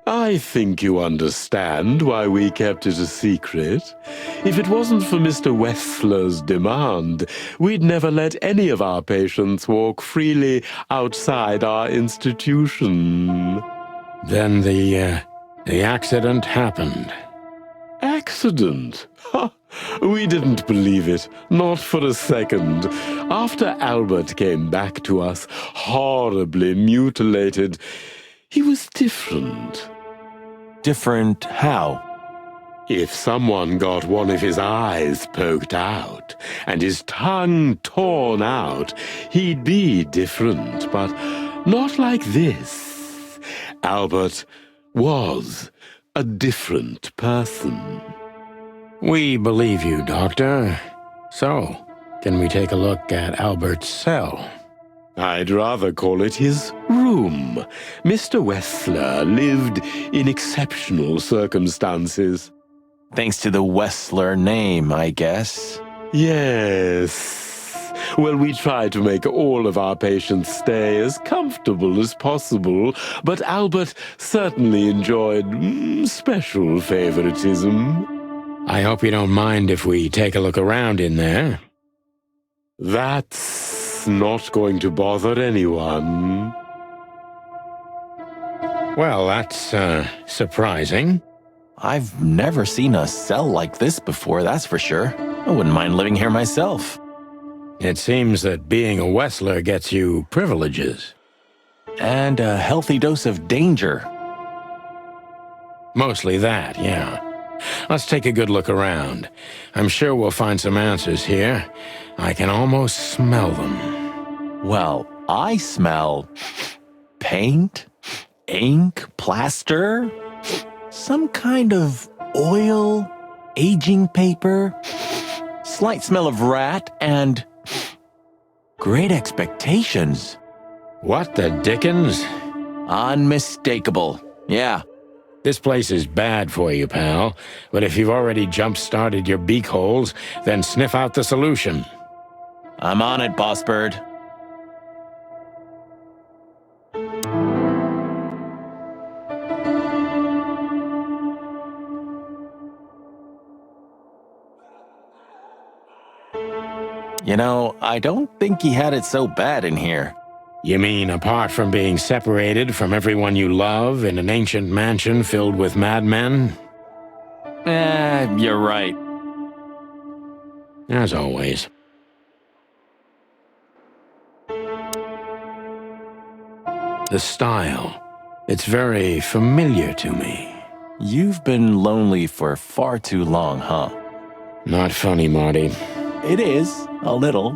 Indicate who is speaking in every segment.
Speaker 1: I think you understand why we kept it a secret. If it wasn't for Mr. Wessler's demand, we'd never let any of our patients walk freely outside our institution.
Speaker 2: Then the accident happened.
Speaker 1: Accident? Ha! We didn't believe it, not for a second. After Albert came back to us, horribly mutilated, he was different.
Speaker 3: Different how?
Speaker 1: If someone got one of his eyes poked out and his tongue torn out, he'd be different, but not like this. Albert was a different person.
Speaker 2: We believe you, Doctor. So, can we take a look at Albert's cell?
Speaker 1: I'd rather call it his room. Mr. Wessler lived in exceptional circumstances.
Speaker 3: Thanks to the Wessler name, I guess.
Speaker 1: Yes. Well, we try to make all of our patients stay as comfortable as possible, but Albert certainly enjoyed special favoritism.
Speaker 2: I hope you don't mind if we take a look around in there.
Speaker 1: That's not going to bother anyone.
Speaker 2: Well, that's surprising.
Speaker 3: I've never seen a cell like this before, that's for sure. I wouldn't mind living here myself.
Speaker 2: It seems that being a Wessler gets you privileges.
Speaker 3: And a healthy dose of danger.
Speaker 2: Mostly that, yeah. Let's take a good look around. I'm sure we'll find some answers here. I can almost smell them.
Speaker 3: Well, I smell paint, ink, plaster, some kind of oil, aging paper, slight smell of rat, and great expectations.
Speaker 2: What the dickens?
Speaker 3: Unmistakable. Yeah.
Speaker 2: This place is bad for you, pal. But if you've already jump-started your beak holes, then sniff out the solution.
Speaker 3: I'm on it, Boss Bird. You know, I don't think he had it so bad in here.
Speaker 2: You mean apart from being separated from everyone you love in an ancient mansion filled with madmen?
Speaker 3: You're right.
Speaker 2: As always. The style. It's very familiar to me.
Speaker 3: You've been lonely for far too long, huh?
Speaker 2: Not funny, Marty.
Speaker 3: It is, a little.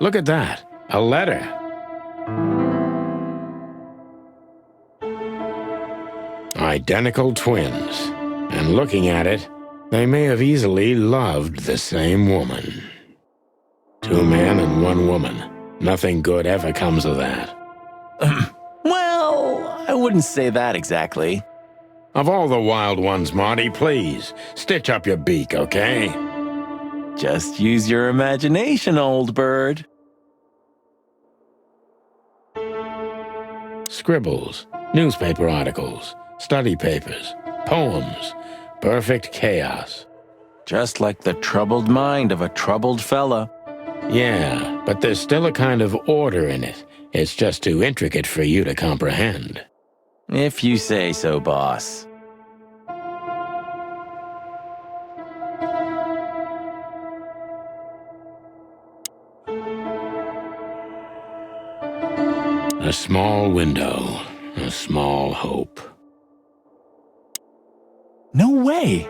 Speaker 2: Look at that. A letter. Identical twins. And looking at it, they may have easily loved the same woman. 2 men and 1 woman. Nothing good ever comes of that.
Speaker 3: Well, I wouldn't say that exactly.
Speaker 2: Of all the wild ones, Marty, please, stitch up your beak, okay?
Speaker 3: Just use your imagination, old bird.
Speaker 2: Scribbles, newspaper articles, study papers, poems, perfect chaos.
Speaker 3: Just like the troubled mind of a troubled fella.
Speaker 2: Yeah, but there's still a kind of order in it. It's just too intricate for you to comprehend.
Speaker 3: If you say so, boss.
Speaker 2: A small window, a small hope.
Speaker 3: No way!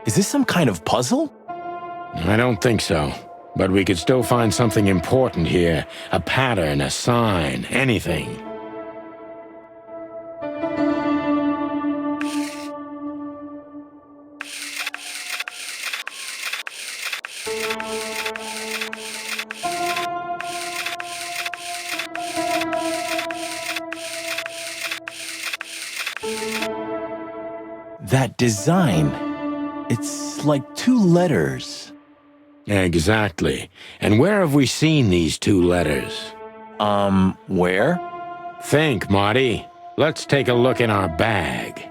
Speaker 3: Is this some kind of puzzle?
Speaker 2: I don't think so. But we could still find something important here. A pattern, a sign, anything.
Speaker 3: that design. It's like two letters.
Speaker 2: Exactly. And where have we seen these two letters?
Speaker 3: Where?
Speaker 2: Think, Marty. Let's take a look in our bag.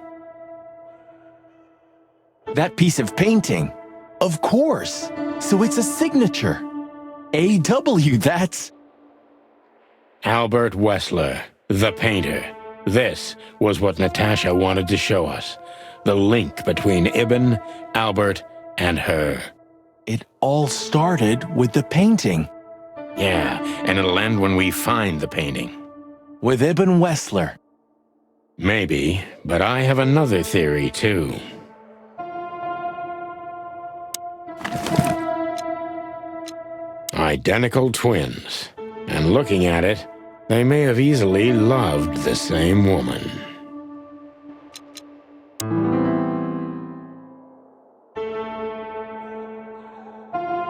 Speaker 3: That piece of painting. Of course. So it's a signature. A.W., that's...
Speaker 2: Albert Wessler, the painter. This was what Natasha wanted to show us. The link between Ibn, Albert, and her.
Speaker 3: It all started with the painting.
Speaker 2: Yeah, and it'll end when we find the painting.
Speaker 3: With Ibn Wessler.
Speaker 2: Maybe, but I have another theory, too. Identical twins. And looking at it, they may have easily loved the same woman.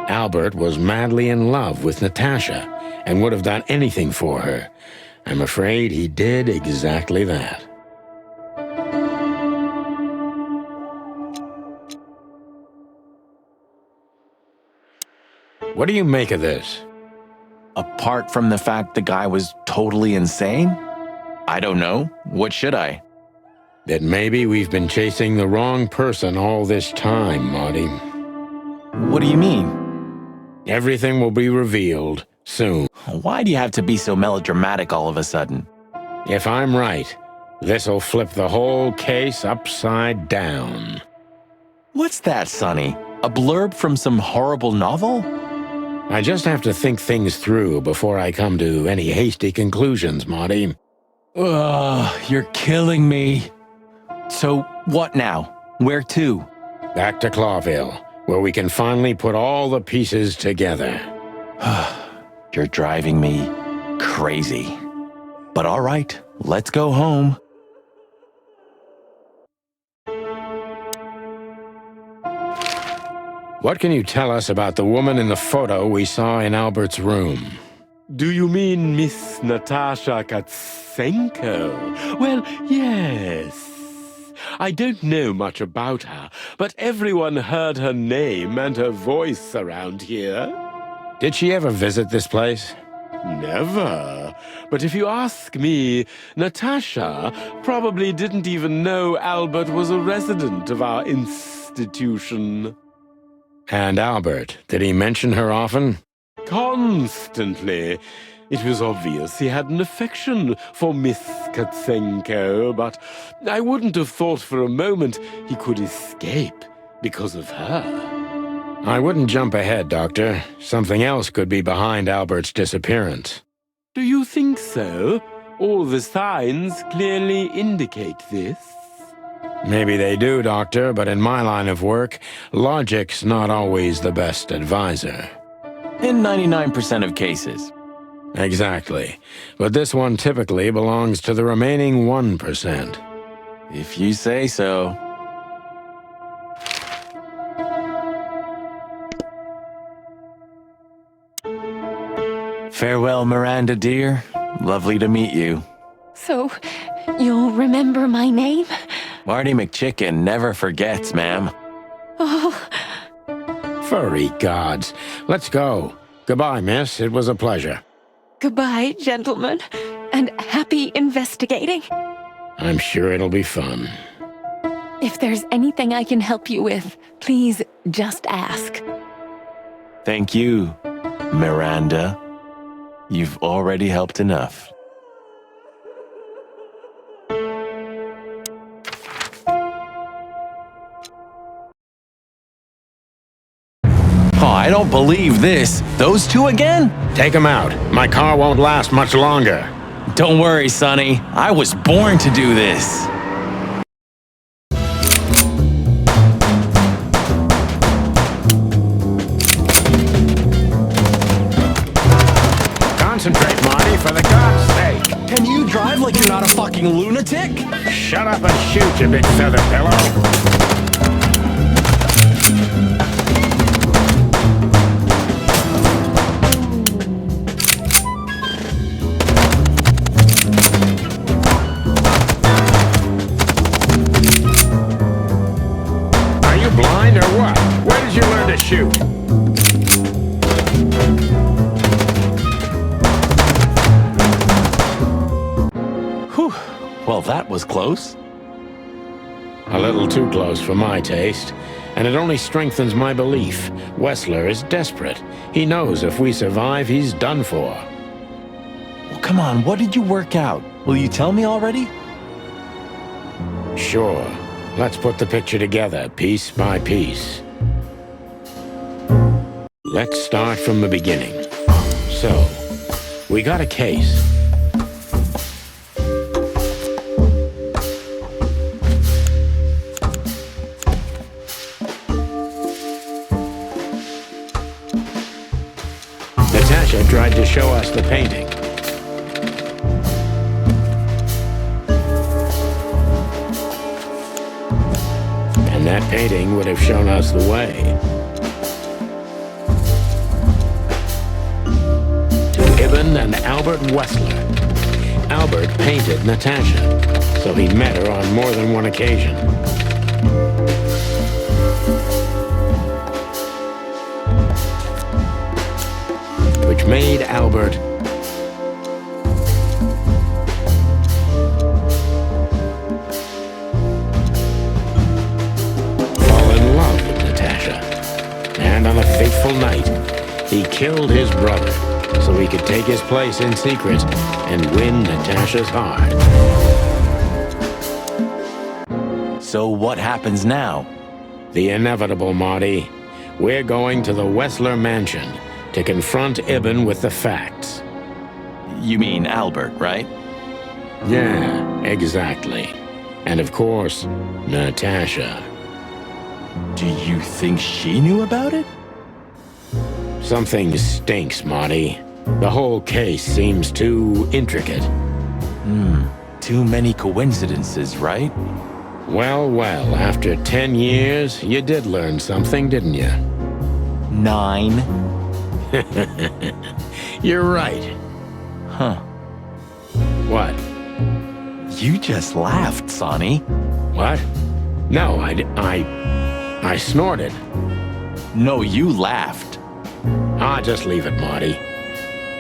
Speaker 2: Albert was madly in love with Natasha and would have done anything for her. I'm afraid he did exactly that. What do you make of this?
Speaker 3: Apart from the fact the guy was totally insane? I don't know. What should I?
Speaker 2: That maybe we've been chasing the wrong person all this time, Marty.
Speaker 3: What do you mean?
Speaker 2: Everything will be revealed soon.
Speaker 3: Why do you have to be so melodramatic all of a sudden?
Speaker 2: If I'm right, this'll flip the whole case upside down.
Speaker 3: What's that, Sonny? A blurb from some horrible novel?
Speaker 2: I just have to think things through before I come to any hasty conclusions, Marty.
Speaker 3: Ugh, you're killing me. So, what now? Where to?
Speaker 2: Back to Clawville, where we can finally put all the pieces together.
Speaker 3: You're driving me crazy. But all right, let's go home.
Speaker 2: What can you tell us about the woman in the photo we saw in Albert's room?
Speaker 1: Do you mean Miss Natasha Katsenko? Well, yes. I don't know much about her, but everyone heard her name and her voice around here.
Speaker 2: Did she ever visit this place?
Speaker 1: Never. But if you ask me, Natasha probably didn't even know Albert was a resident of our institution.
Speaker 2: And Albert, did he mention her often?
Speaker 1: Constantly. It was obvious he had an affection for Miss Katsenko, but I wouldn't have thought for a moment he could escape because of her.
Speaker 2: I wouldn't jump ahead, Doctor. Something else could be behind Albert's disappearance.
Speaker 1: Do you think so? All the signs clearly indicate this.
Speaker 2: Maybe they do, Doctor, but in my line of work, logic's not always the best advisor.
Speaker 3: In 99% of cases.
Speaker 2: Exactly. But this one typically belongs to the remaining 1%.
Speaker 3: If you say so. Farewell, Miranda, dear. Lovely to meet you.
Speaker 4: So, you'll remember my name?
Speaker 3: Marty McChicken never forgets, ma'am.
Speaker 4: Oh,
Speaker 2: Furry gods. Let's go. Goodbye, miss. It was a pleasure.
Speaker 4: goodbye, gentlemen, and happy investigating.
Speaker 2: I'm sure it'll be fun.
Speaker 4: If there's anything I can help you with, please just ask.
Speaker 3: Thank you, Miranda. You've already helped enough. Oh, I don't believe this. Those two again?
Speaker 2: Take them out. My car won't last much longer.
Speaker 3: Don't worry, Sonny. I was born to do this.
Speaker 2: Concentrate, Marty, for the God's sake.
Speaker 3: Can you drive like you're not a fucking lunatic?
Speaker 2: Shut up and shoot, you big feather pillow. shoot.
Speaker 3: Whew. Well, that was close.
Speaker 2: A little too close for my taste, and it only strengthens my belief. Wessler is desperate. He knows if we survive, he's done for.
Speaker 3: Well, come on, what did you work out? Will you tell me already?
Speaker 2: Sure. Let's put the picture together, piece by piece. Let's start from the beginning. So, we got a case. Natasha tried to show us the painting. And that painting would have shown us the way. To Ibn and Albert Wessler. Albert painted Natasha, so he met her on more than one occasion. Which made Albert fall in love with Natasha. And on a fateful night, he killed his brother so he could take his place in secret and win Natasha's heart.
Speaker 3: So what happens now?
Speaker 2: The inevitable, Marty. We're going to the Wessler mansion to confront Ibn with the facts.
Speaker 3: You mean Albert, right?
Speaker 2: Yeah, exactly. And of course, Natasha.
Speaker 3: Do you think she knew about it?
Speaker 2: Something stinks, Marty. The whole case seems too intricate.
Speaker 3: Too many coincidences, right?
Speaker 2: Well, well, after 10 years, you did learn something, didn't you?
Speaker 3: 9.
Speaker 2: You're right.
Speaker 3: Huh.
Speaker 2: What?
Speaker 3: You just laughed, Sonny.
Speaker 2: What? No, I snorted.
Speaker 3: No, you laughed.
Speaker 2: Ah, just leave it, Marty.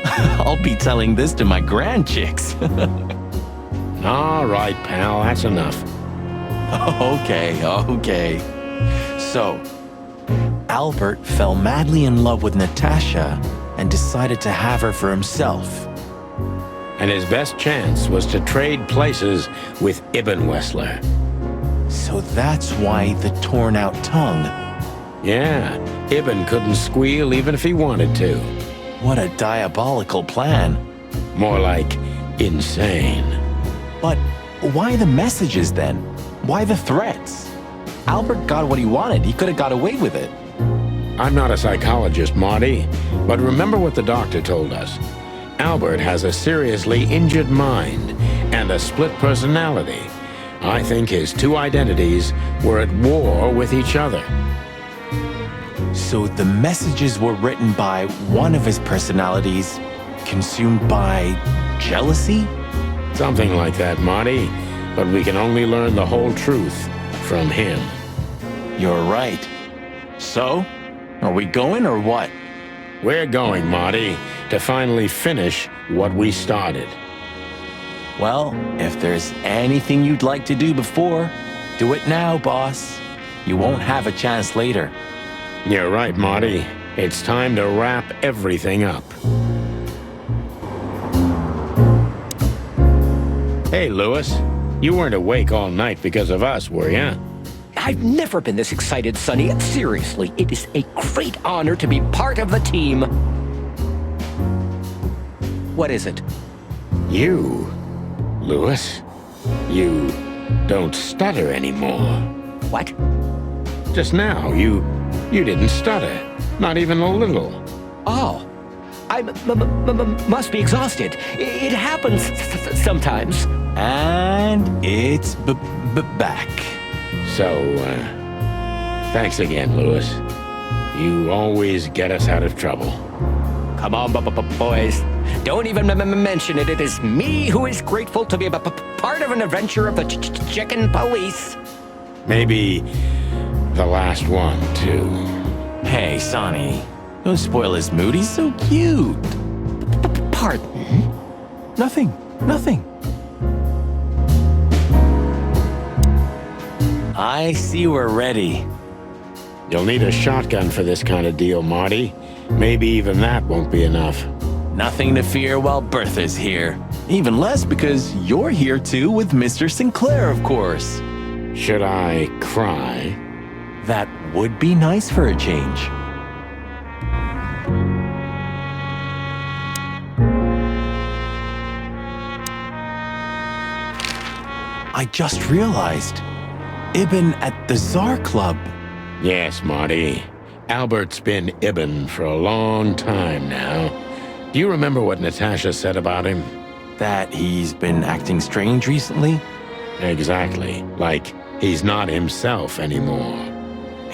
Speaker 3: I'll be telling this to my grandchicks.
Speaker 2: All right, pal, that's enough.
Speaker 3: Okay. So, Albert fell madly in love with Natasha and decided to have her for himself.
Speaker 2: And his best chance was to trade places with Ibn Wessler.
Speaker 3: So that's why the torn out tongue.
Speaker 2: Yeah, Ibn couldn't squeal even if he wanted to.
Speaker 3: What a diabolical plan.
Speaker 2: More like insane.
Speaker 3: But why the messages then? Why the threats? Albert got what he wanted. He could have got away with it.
Speaker 2: I'm not a psychologist, Marty, but remember what the doctor told us. Albert has a seriously injured mind and a split personality. I think his two identities were at war with each other.
Speaker 3: So the messages were written by one of his personalities, consumed by jealousy?
Speaker 2: Something like that, Marty, but we can only learn the whole truth from him.
Speaker 3: You're right. So, are we going or what?
Speaker 2: We're going, Marty, to finally finish what we started.
Speaker 3: Well, if there's anything you'd like to do before, do it now, boss. You won't have a chance later.
Speaker 2: You're right, Marty. It's time to wrap everything up. Hey, Lewis. You weren't awake all night because of us, were you?
Speaker 5: I've never been this excited, Sonny. Seriously, it is a great honor to be part of the team. What is it?
Speaker 2: You, Lewis, you don't stutter anymore.
Speaker 5: What?
Speaker 2: Just now, you didn't stutter. Not even a little.
Speaker 5: Oh, I must be exhausted. It happens sometimes.
Speaker 3: And it's back.
Speaker 2: So, thanks again, Lewis. You always get us out of trouble.
Speaker 5: Come on, boys. Don't even mention it. It is me who is grateful to be a part of an adventure of the chicken police.
Speaker 2: Maybe the last one, too.
Speaker 3: Hey, Sonny. Don't spoil his mood. He's so cute.
Speaker 4: Pardon?
Speaker 3: Nothing. I see we're ready.
Speaker 2: You'll need a shotgun for this kind of deal, Marty. Maybe even that won't be enough.
Speaker 3: Nothing to fear while Bertha's here. Even less because you're here too with Mr. Sinclair, of course.
Speaker 2: Should I cry?
Speaker 3: That would be nice for a change. I just realized. Ibn at the Tsar Club.
Speaker 2: Yes, Marty. Albert's been Ibn for a long time now. Do you remember what Natasha said about him?
Speaker 3: That he's been acting strange recently?
Speaker 2: Exactly. Like he's not himself anymore.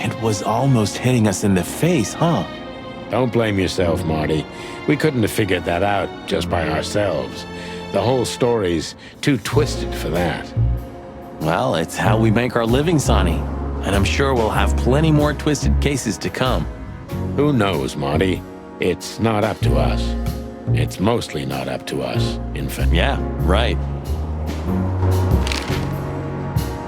Speaker 3: It was almost hitting us in the face, huh?
Speaker 2: Don't blame yourself, Marty. We couldn't have figured that out just by ourselves. The whole story's too twisted for that.
Speaker 3: Well, it's how we make our living, Sonny. And I'm sure we'll have plenty more twisted cases to come.
Speaker 2: Who knows, Marty? It's not up to us. It's mostly not up to us, in fact.
Speaker 3: Yeah, right.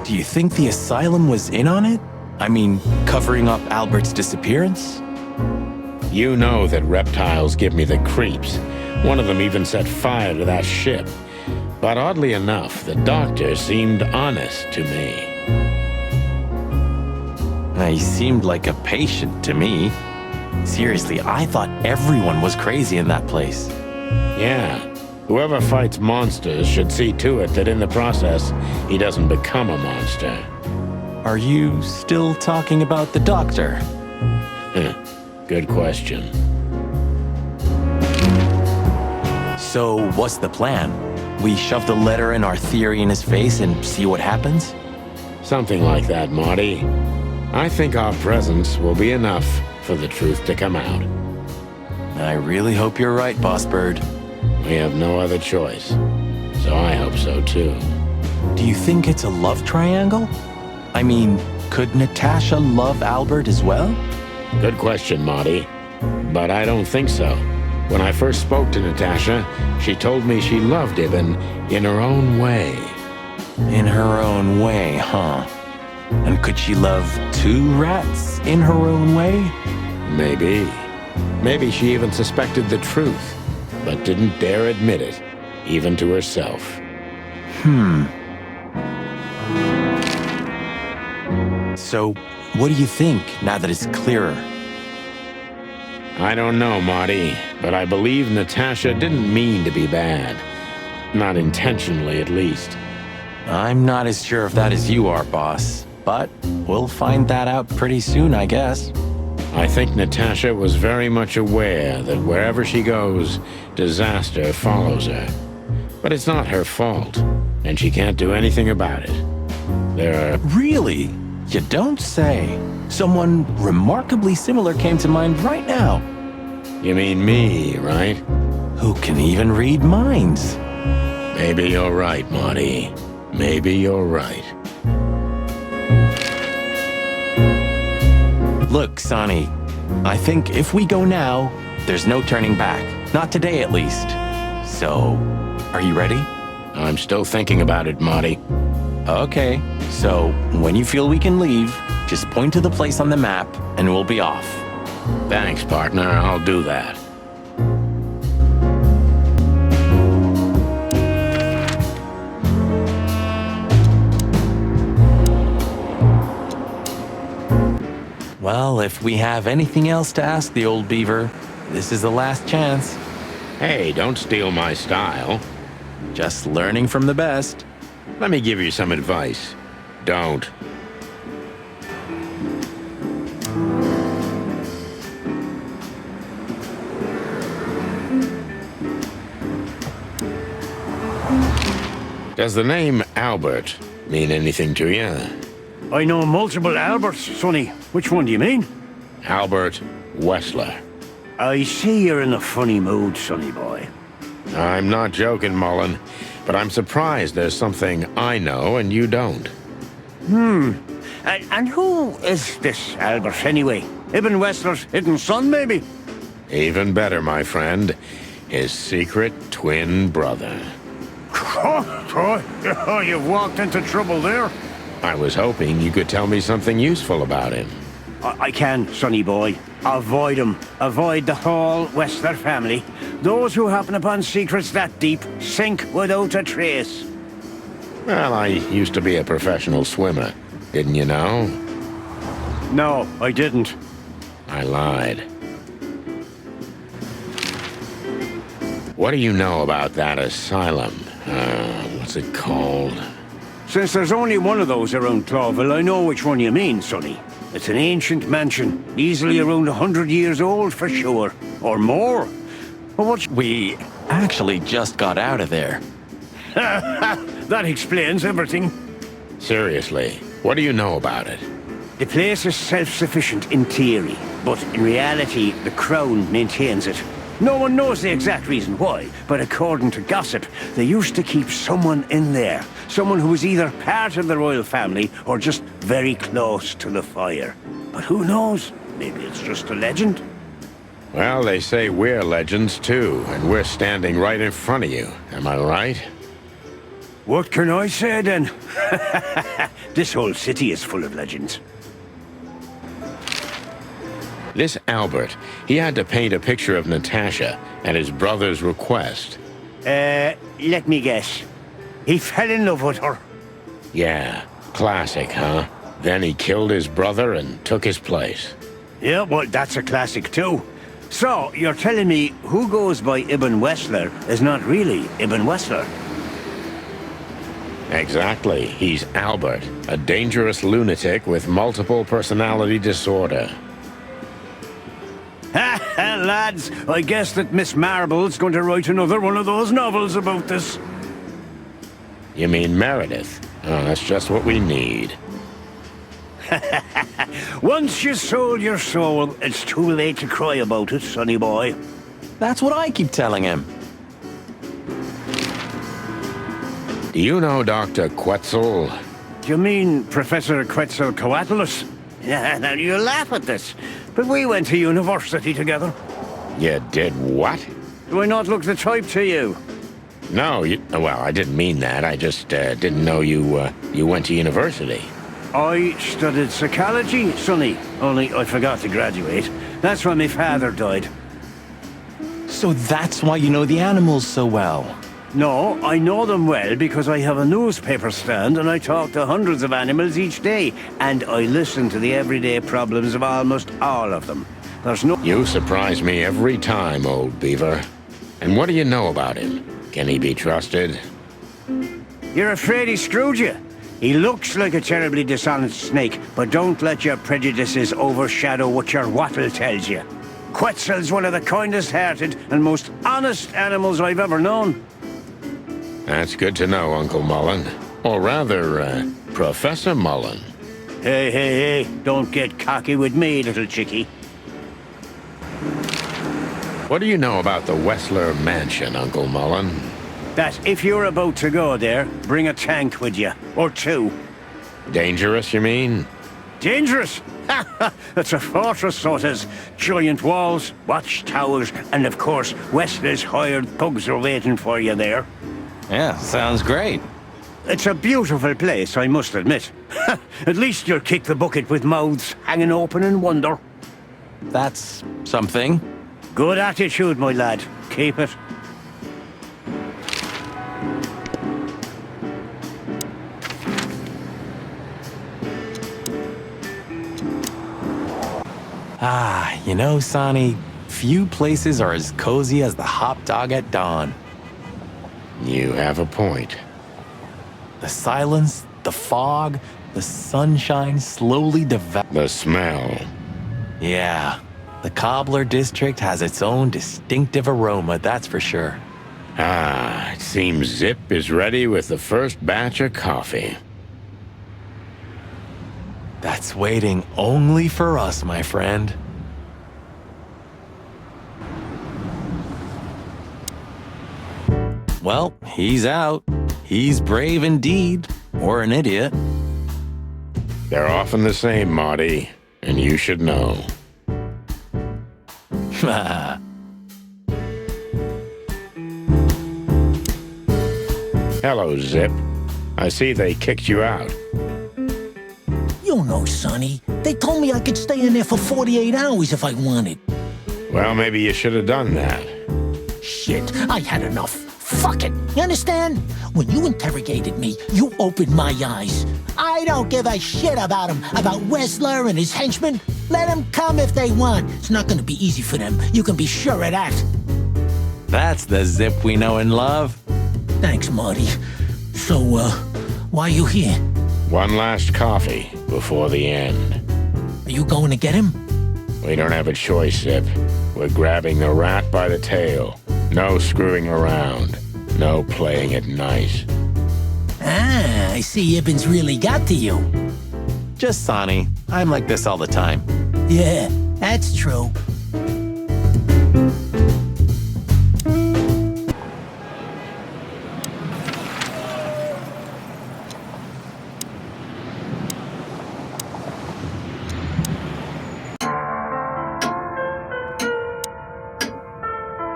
Speaker 3: Do you think the asylum was in on it? I mean, covering up Albert's disappearance?
Speaker 2: You know that reptiles give me the creeps. One of them even set fire to that ship. But oddly enough, the doctor seemed honest to me.
Speaker 3: He seemed like a patient to me. Seriously, I thought everyone was crazy in that place.
Speaker 2: Yeah. Whoever fights monsters should see to it that in the process, he doesn't become a monster.
Speaker 3: Are you still talking about the doctor?
Speaker 2: Good question.
Speaker 3: So, what's the plan? We shove the letter and our theory in his face and see what happens?
Speaker 2: Something like that, Marty. I think our presence will be enough for the truth to come out.
Speaker 3: I really hope you're right, Boss Bird.
Speaker 2: We have no other choice. So I hope so, too.
Speaker 3: Do you think it's a love triangle? I mean, could Natasha love Albert as well?
Speaker 2: Good question, Marty. But I don't think so. When I first spoke to Natasha, she told me she loved Ibn in her own way.
Speaker 3: In her own way, huh? And could she love two rats in her own way?
Speaker 2: Maybe. Maybe she even suspected the truth, but didn't dare admit it, even to herself.
Speaker 3: So, what do you think, now that it's clearer?
Speaker 2: I don't know, Marty, but I believe Natasha didn't mean to be bad. Not intentionally, at least.
Speaker 3: I'm not as sure of that as you are, boss. But we'll find that out pretty soon, I guess.
Speaker 2: I think Natasha was very much aware that wherever she goes, disaster follows her. But it's not her fault, and she can't do anything about it. There are...
Speaker 3: Really? You don't say. Someone remarkably similar came to mind right now.
Speaker 2: You mean me, right?
Speaker 3: Who can even read minds?
Speaker 2: Maybe you're right, Marty. Maybe you're right.
Speaker 3: Look, Sonny, I think if we go now, there's no turning back. Not today, at least. So, are you ready?
Speaker 2: I'm still thinking about it, Marty.
Speaker 3: Okay, so when you feel we can leave, just point to the place on the map and we'll be off.
Speaker 2: Thanks, partner. I'll do that.
Speaker 3: Well, if we have anything else to ask the old beaver, this is the last chance.
Speaker 2: Hey, don't steal my style.
Speaker 3: Just learning from the best.
Speaker 2: Let me give you some advice. Don't. Does the name Albert mean anything to you?
Speaker 6: I know multiple Alberts, Sonny. Which one do you mean?
Speaker 2: Albert Wessler.
Speaker 6: I see you're in a funny mood, Sonny boy.
Speaker 2: I'm not joking, Mullen, but I'm surprised there's something I know and you don't.
Speaker 6: And who is this Albert, anyway? Ibn Wessler's hidden son, maybe?
Speaker 2: Even better, my friend. His secret twin brother.
Speaker 6: Oh, you've walked into trouble there.
Speaker 2: I was hoping you could tell me something useful about him.
Speaker 6: I can, sonny boy. Avoid him. Avoid the whole Wessler family. Those who happen upon secrets that deep sink without a trace.
Speaker 2: Well, I used to be a professional swimmer. Didn't you know?
Speaker 6: No, I didn't.
Speaker 2: I lied. What do you know about that asylum? What's it called?
Speaker 6: Since there's only one of those around Clawville, I know which one you mean, sonny. It's an ancient mansion, easily around 100 years old for sure. Or more. But what?
Speaker 3: We actually just got out of there.
Speaker 6: That explains everything.
Speaker 2: Seriously, what do you know about it?
Speaker 6: The place is self-sufficient in theory, but in reality, the Crown maintains it. No one knows the exact reason why, but according to gossip, they used to keep someone in there. Someone who was either part of the royal family or just very close to the fire. But who knows? Maybe it's just a legend.
Speaker 2: Well, they say we're legends too, and we're standing right in front of you. Am I right?
Speaker 6: What can I say then? This whole city is full of legends.
Speaker 2: This Albert, he had to paint a picture of Natasha at his brother's request.
Speaker 6: Let me guess. He fell in love with her.
Speaker 2: Yeah, classic, huh? Then he killed his brother and took his place.
Speaker 6: Yeah, well, that's a classic too. So, you're telling me who goes by Ibn Wessler is not really Ibn Wessler?
Speaker 2: Exactly. He's Albert, a dangerous lunatic with multiple personality disorder.
Speaker 6: Lads, I guess that Miss Marble's going to write another one of those novels about this.
Speaker 2: You mean Meredith? Oh, that's just what we need.
Speaker 6: Once you sold your soul, it's too late to cry about it, sonny boy.
Speaker 3: That's what I keep telling him.
Speaker 2: Do you know Dr. Quetzal?
Speaker 6: Do you mean Professor Quetzalcoatlus? Yeah, now you laugh at this, but we went to university together.
Speaker 2: You did what?
Speaker 6: Do I not look the type to you?
Speaker 2: No, well, I didn't mean that. I just didn't know you went to university.
Speaker 6: I studied psychology, sonny, only I forgot to graduate. That's when my father died.
Speaker 3: So that's why you know the animals so well.
Speaker 6: No, I know them well because I have a newspaper stand and I talk to hundreds of animals each day. And I listen to the everyday problems of almost all of them. There's no...
Speaker 2: You surprise me every time, old beaver. And what do you know about him? Can he be trusted?
Speaker 6: You're afraid he screwed you? He looks like a terribly dishonest snake, but don't let your prejudices overshadow what your wattle tells you. Quetzal's one of the kindest-hearted and most honest animals I've ever known.
Speaker 2: That's good to know, Uncle Mullen. Or rather, Professor Mullen.
Speaker 6: Hey, don't get cocky with me, little chickie.
Speaker 2: What do you know about the Wessler Mansion, Uncle Mullen?
Speaker 6: That if you're about to go there, bring a tank with you. Or two.
Speaker 2: Dangerous, you mean?
Speaker 6: Dangerous? It's a fortress, so it is. Giant walls, watchtowers, and of course, Wessler's hired thugs are waiting for you there.
Speaker 3: Yeah, sounds great.
Speaker 6: It's a beautiful place, I must admit. At least you'll kick the bucket with mouths hanging open in wonder.
Speaker 3: That's something.
Speaker 6: Good attitude, my lad. Keep it.
Speaker 3: You know, Sonny, few places are as cozy as the hop dog at dawn.
Speaker 2: You have a point.
Speaker 3: The silence, the fog, the sunshine slowly develop.
Speaker 2: The smell.
Speaker 3: Yeah, the Cobbler District has its own distinctive aroma, that's for sure.
Speaker 2: Ah, it seems Zip is ready with the first batch of coffee.
Speaker 3: That's waiting only for us, my friend. Well, he's out. He's brave indeed, or an idiot.
Speaker 2: They're often the same, Marty, and you should know. Hello, Zip. I see they kicked you out.
Speaker 7: You know, Sonny, they told me I could stay in there for 48 hours if I wanted.
Speaker 2: Well, maybe you should have done that.
Speaker 7: Shit, I had enough. Fuck it. You understand? When you interrogated me, you opened my eyes. I don't give a shit about him, about Wessler and his henchmen. Let them come if they want. It's not gonna be easy for them. You can be sure of that.
Speaker 3: That's the Zip we know and love.
Speaker 7: Thanks, Marty. So, why are you here?
Speaker 2: One last coffee before the end.
Speaker 7: Are you going to get him?
Speaker 2: We don't have a choice, Zip. We're grabbing the rat by the tail. No screwing around. No playing it nice.
Speaker 7: Ah, I see Ibben's really got to you.
Speaker 3: Just Sonny. I'm like this all the time.
Speaker 7: Yeah, that's true.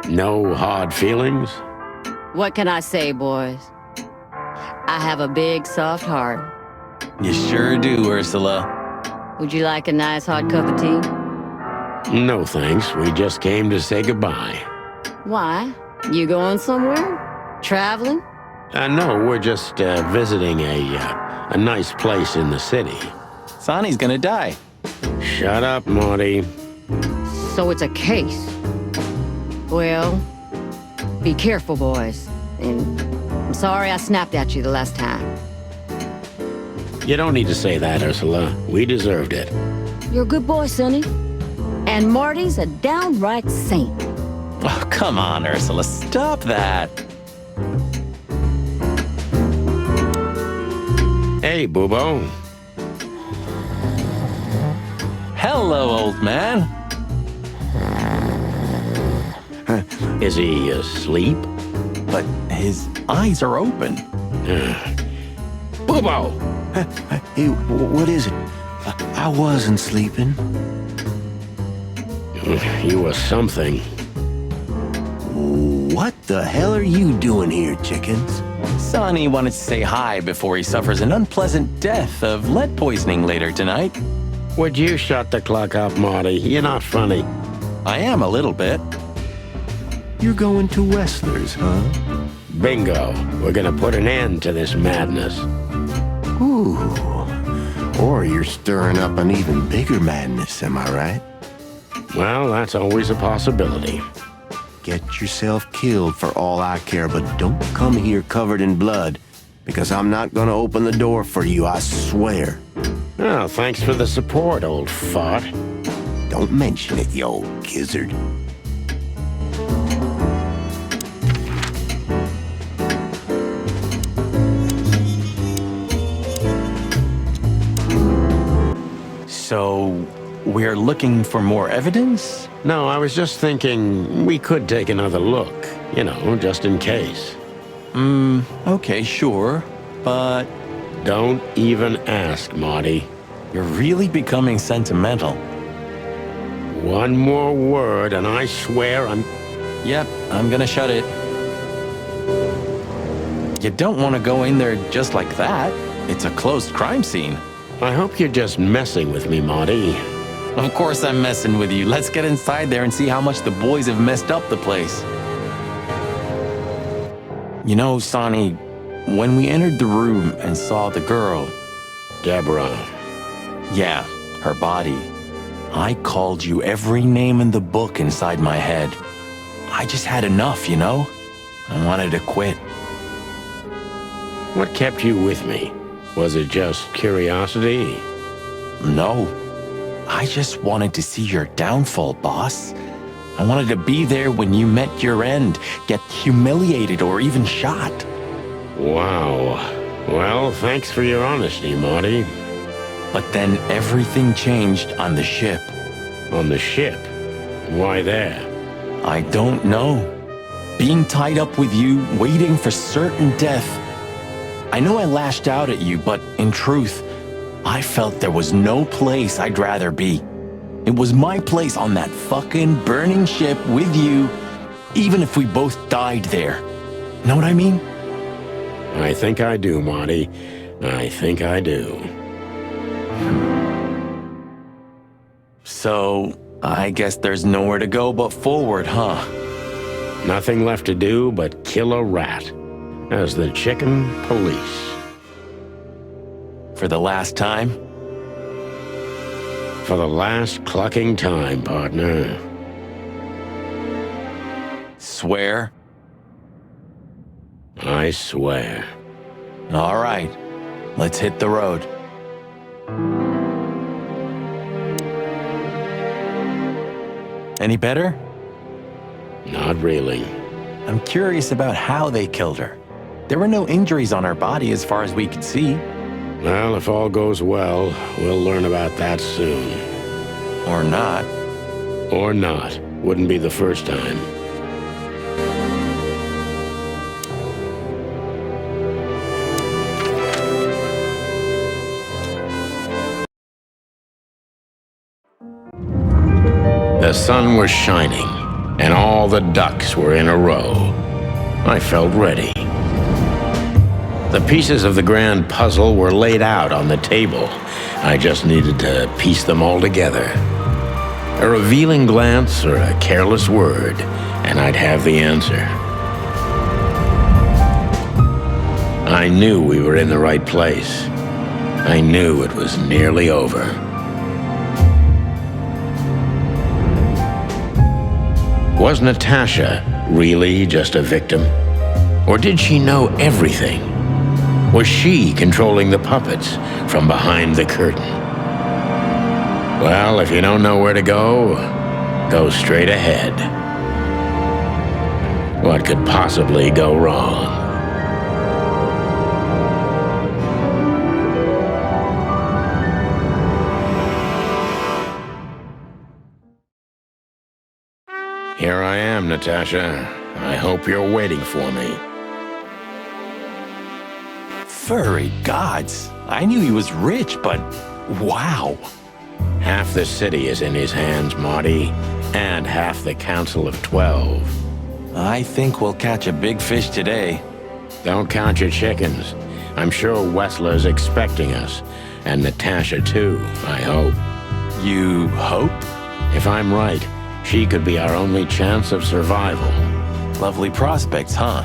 Speaker 1: No hard feelings?
Speaker 8: What can I say, boys? I have a big, soft heart.
Speaker 3: You sure do, Ursula.
Speaker 8: Would you like a nice hot cup of tea?
Speaker 1: No thanks, we just came to say goodbye.
Speaker 8: Why? You going somewhere? Traveling?
Speaker 1: No, we're just visiting a nice place in the city.
Speaker 3: Sonny's gonna die.
Speaker 1: Shut up, Marty.
Speaker 8: So it's a case. Well, be careful, boys. And I'm sorry I snapped at you the last time.
Speaker 1: You don't need to say that, Ursula. We deserved it.
Speaker 8: You're a good boy, Sonny. And Marty's a downright saint.
Speaker 3: Oh, come on, Ursula. Stop that.
Speaker 1: Hey, Boobo.
Speaker 3: Hello, old man.
Speaker 1: Is he asleep?
Speaker 3: But his eyes are open.
Speaker 1: Boobo!
Speaker 6: Hey, what is it? I wasn't sleeping.
Speaker 1: You were something.
Speaker 6: What the hell are you doing here, chickens?
Speaker 3: Sonny wanted to say hi before he suffers an unpleasant death of lead poisoning later tonight.
Speaker 1: Would you shut the clock up, Marty? You're not funny.
Speaker 3: I am a little bit.
Speaker 6: You're going to Wessler's, huh?
Speaker 1: Bingo. We're gonna put an end to this madness.
Speaker 6: Ooh. Or you're stirring up an even bigger madness, am I right?
Speaker 1: Well, that's always a possibility.
Speaker 6: Get yourself killed for all I care, but don't come here covered in blood, because I'm not gonna open the door for you, I swear.
Speaker 1: Oh, thanks for the support, old fart.
Speaker 6: Don't mention it, you old gizzard.
Speaker 3: So, we're looking for more evidence?
Speaker 1: No, I was just thinking we could take another look. You know, just in case.
Speaker 3: Okay, sure. But
Speaker 1: Don't even ask, Marty.
Speaker 3: you're really becoming sentimental.
Speaker 1: One more word and I swear I'm...
Speaker 3: Yep, I'm gonna shut it. You don't want to go in there just like that. It's a closed crime scene.
Speaker 1: I hope you're just messing with me, Marty.
Speaker 3: Of course I'm messing with you. Let's get inside there and see how much the boys have messed up the place. You know, Sonny, when we entered the room and saw the girl,
Speaker 1: Deborah.
Speaker 3: yeah, her body, I called you every name in the book inside my head. I just had enough, you know? I wanted to quit.
Speaker 1: What kept you with me? Was it just curiosity?
Speaker 3: No. I just wanted to see your downfall, boss. I wanted to be there when you met your end, get humiliated or even shot.
Speaker 1: Wow. Well, thanks for your honesty, Marty.
Speaker 3: But then everything changed on the ship.
Speaker 1: On the ship? Why there?
Speaker 3: I don't know. Being tied up with you, waiting for certain death. I know I lashed out at you, but in truth, I felt there was no place I'd rather be. It was my place on that fucking burning ship with you, even if we both died there. Know what I mean?
Speaker 2: I think I do, Marty. I think I do.
Speaker 3: So, I guess there's nowhere to go but forward, huh?
Speaker 2: Nothing left to do but kill a rat as the chicken police.
Speaker 3: For the last time?
Speaker 2: For the last clucking time, partner.
Speaker 3: Swear?
Speaker 2: I swear.
Speaker 3: All right, let's hit the road. Any better?
Speaker 2: Not really.
Speaker 3: I'm curious about how they killed her. There were no injuries on her body as far as we could see.
Speaker 2: Well, if all goes well, we'll learn about that soon.
Speaker 3: Or not.
Speaker 2: Or not. Wouldn't be the first time. The sun was shining, and all the ducks were in a row. I felt ready. The pieces of the grand puzzle were laid out on the table. I just needed to piece them all together. A revealing glance or a careless word, and I'd have the answer. I knew we were in the right place. I knew it was nearly over. Was Natasha really just a victim? Or did she know everything? Was she controlling the puppets from behind the curtain? Well, if you don't know where to go, go straight ahead. What could possibly go wrong? Here I am, Natasha. I hope you're waiting for me.
Speaker 3: Furry gods. I knew he was rich, but wow.
Speaker 2: Half the city is in his hands, Marty, and half the Council of 12.
Speaker 3: I think we'll catch a big fish today.
Speaker 2: Don't count your chickens. I'm sure Wessler's expecting us, and Natasha too, I hope.
Speaker 3: You hope?
Speaker 2: If I'm right, she could be our only chance of survival.
Speaker 3: Lovely prospects, huh?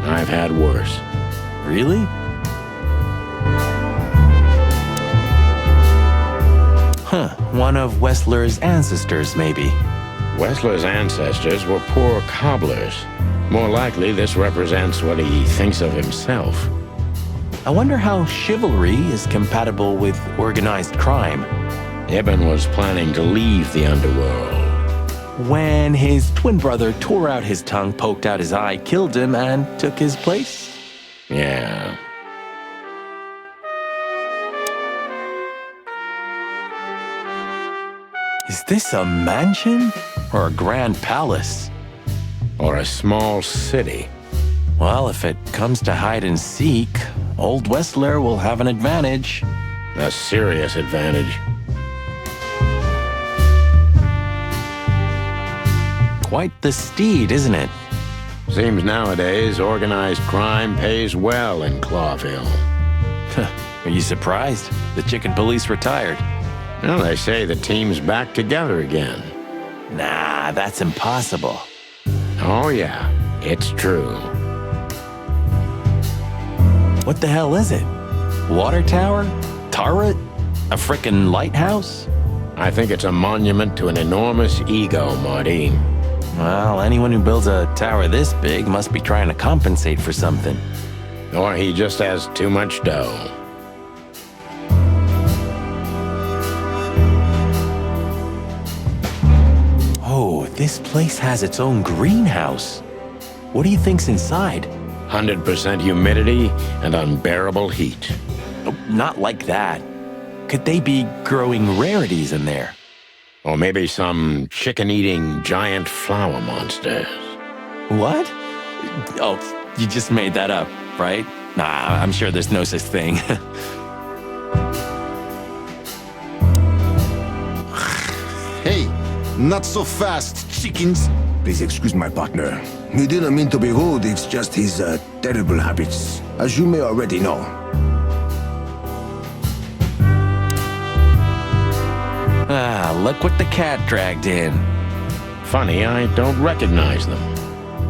Speaker 2: I've had worse.
Speaker 3: Really? Huh, one of Wessler's ancestors, maybe.
Speaker 2: Wessler's ancestors were poor cobblers. More likely, this represents what he thinks of himself.
Speaker 3: I wonder how chivalry is compatible with organized crime.
Speaker 2: Ibn was planning to leave the underworld.
Speaker 3: When his twin brother tore out his tongue, poked out his eye, killed him, and took his place?
Speaker 2: Yeah.
Speaker 3: Is this a mansion or a grand palace?
Speaker 2: Or a small city.
Speaker 3: Well, if it comes to hide and seek, old Wessler will have an advantage.
Speaker 2: A serious advantage.
Speaker 3: Quite the steed, isn't it?
Speaker 2: Seems nowadays organized crime pays well in Clawville.
Speaker 3: Are you surprised? The chicken police retired.
Speaker 2: Well, they say the team's back together again.
Speaker 3: Nah, that's impossible.
Speaker 2: Oh yeah, it's true.
Speaker 3: What the hell is it? Water tower? Turret? A frickin' lighthouse?
Speaker 2: I think it's a monument to an enormous ego, Marty.
Speaker 3: Well, anyone who builds a tower this big must be trying to compensate for something.
Speaker 2: Or he just has too much dough.
Speaker 3: Oh, this place has its own greenhouse. What do you think's inside?
Speaker 2: 100% humidity and unbearable heat.
Speaker 3: Oh, not like that. Could they be growing rarities in there?
Speaker 2: Or maybe some chicken-eating giant flower monsters.
Speaker 3: What? Oh, you just made that up, right? Nah, I'm sure there's no such thing.
Speaker 9: Not so fast, chickens.
Speaker 10: Please excuse my partner. He didn't mean to be rude, it's just his terrible habits, as you may already know.
Speaker 3: Ah, look what the cat dragged in.
Speaker 2: Funny, I don't recognize them.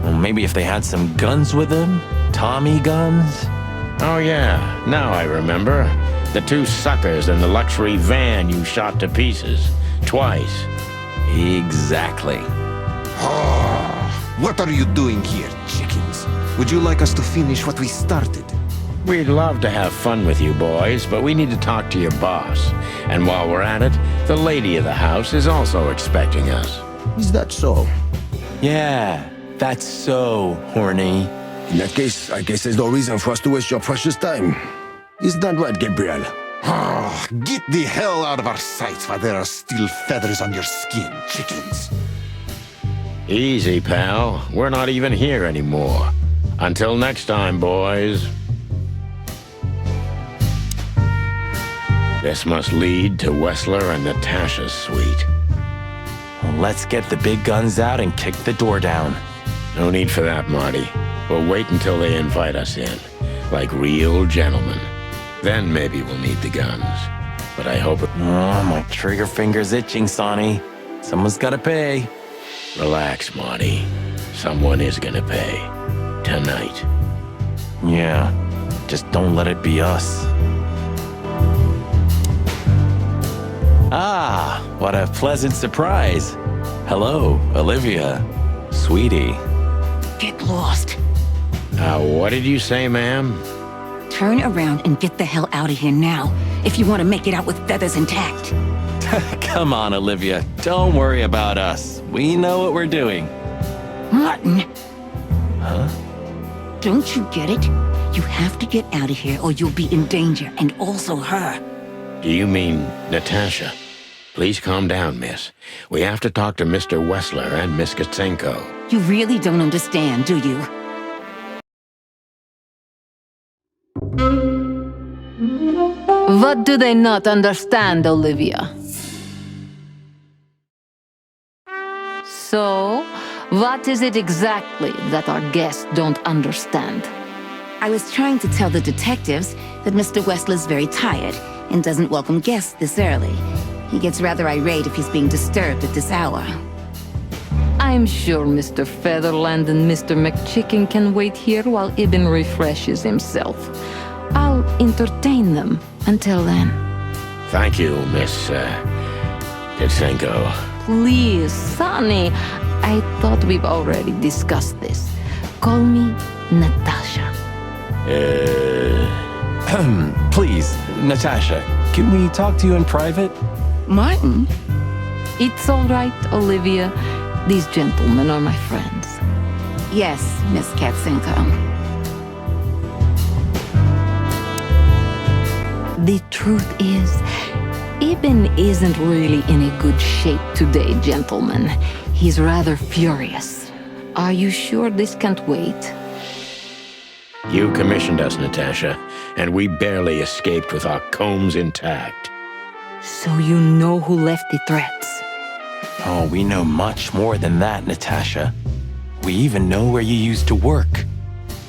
Speaker 3: Well, maybe if they had some guns with them? Tommy guns?
Speaker 2: Oh yeah, now I remember. The two suckers in the luxury van you shot to pieces. Twice.
Speaker 3: Exactly.
Speaker 9: What are you doing here, chickens? Would you like us to finish what we started?
Speaker 2: We'd love to have fun with you boys, but we need to talk to your boss. And while we're at it, the lady of the house is also expecting us.
Speaker 10: Is that so?
Speaker 3: Yeah, that's so horny.
Speaker 10: In that case, I guess there's no reason for us to waste your precious time. Is that right, Gabriel?
Speaker 9: Get the hell out of our sights while there are still feathers on your skin, chickens.
Speaker 2: Easy, pal. We're not even here anymore. Until next time, boys. This must lead to Wessler and Natasha's suite.
Speaker 3: Well, let's get the big guns out and kick the door down.
Speaker 2: No need for that, Marty. We'll wait until they invite us in, like real gentlemen. Then maybe we'll need the guns. But I hope it...
Speaker 3: Oh, my trigger finger's itching, Sonny. Someone's gotta pay.
Speaker 2: Relax, Marty. Someone is gonna pay. Tonight.
Speaker 3: Yeah, just don't let it be us. Ah, what a pleasant surprise. Hello, Olivia. Sweetie.
Speaker 11: Get lost.
Speaker 2: What did you say, ma'am?
Speaker 11: Turn around and get the hell out of here now, if you want to make it out with feathers intact.
Speaker 3: Come on, Olivia. Don't worry about us. We know what we're doing.
Speaker 11: Martin!
Speaker 3: Huh?
Speaker 11: Don't you get it? You have to get out of here or you'll be in danger, and also her.
Speaker 2: Do you mean Natasha? Please calm down, miss. We have to talk to Mr. Wessler and Miss Katsenko.
Speaker 11: You really don't understand, do you?
Speaker 8: What do they not understand, Olivia? So, what is it exactly that our guests don't understand?
Speaker 11: I was trying to tell the detectives that Mr. Wessler's very tired and doesn't welcome guests this early. He gets rather irate if he's being disturbed at this hour.
Speaker 8: I'm sure Mr. Featherland and Mr. McChicken can wait here while Ibn refreshes himself. I'll entertain them until then.
Speaker 2: Thank you, Miss Katsenko.
Speaker 8: Please, Sonny. I thought we've already discussed this. Call me Natasha.
Speaker 3: Please, Natasha, can we talk to you in private?
Speaker 11: Martin?
Speaker 8: It's all right, Olivia. These gentlemen are my friends.
Speaker 11: Yes, Miss Katsenko.
Speaker 8: The truth is, Ibn isn't really in a good shape today, gentlemen. He's rather furious. Are you sure this can't wait?
Speaker 2: You commissioned us, Natasha, and we barely escaped with our combs intact.
Speaker 8: So you know who left the threats?
Speaker 3: Oh, we know much more than that, Natasha. We even know where you used to work.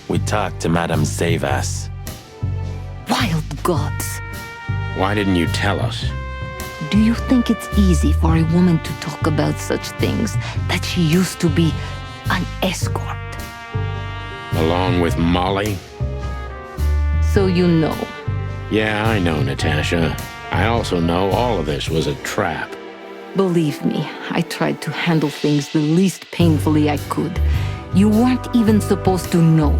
Speaker 3: We talked to Madame Savas.
Speaker 8: Wild gods!
Speaker 2: Why didn't you tell us?
Speaker 8: Do you think it's easy for a woman to talk about such things, that she used to be an escort?
Speaker 2: Along with Molly?
Speaker 8: So you know.
Speaker 2: Yeah, I know, Natasha. I also know all of this was a trap.
Speaker 8: Believe me, I tried to handle things the least painfully I could. You weren't even supposed to know.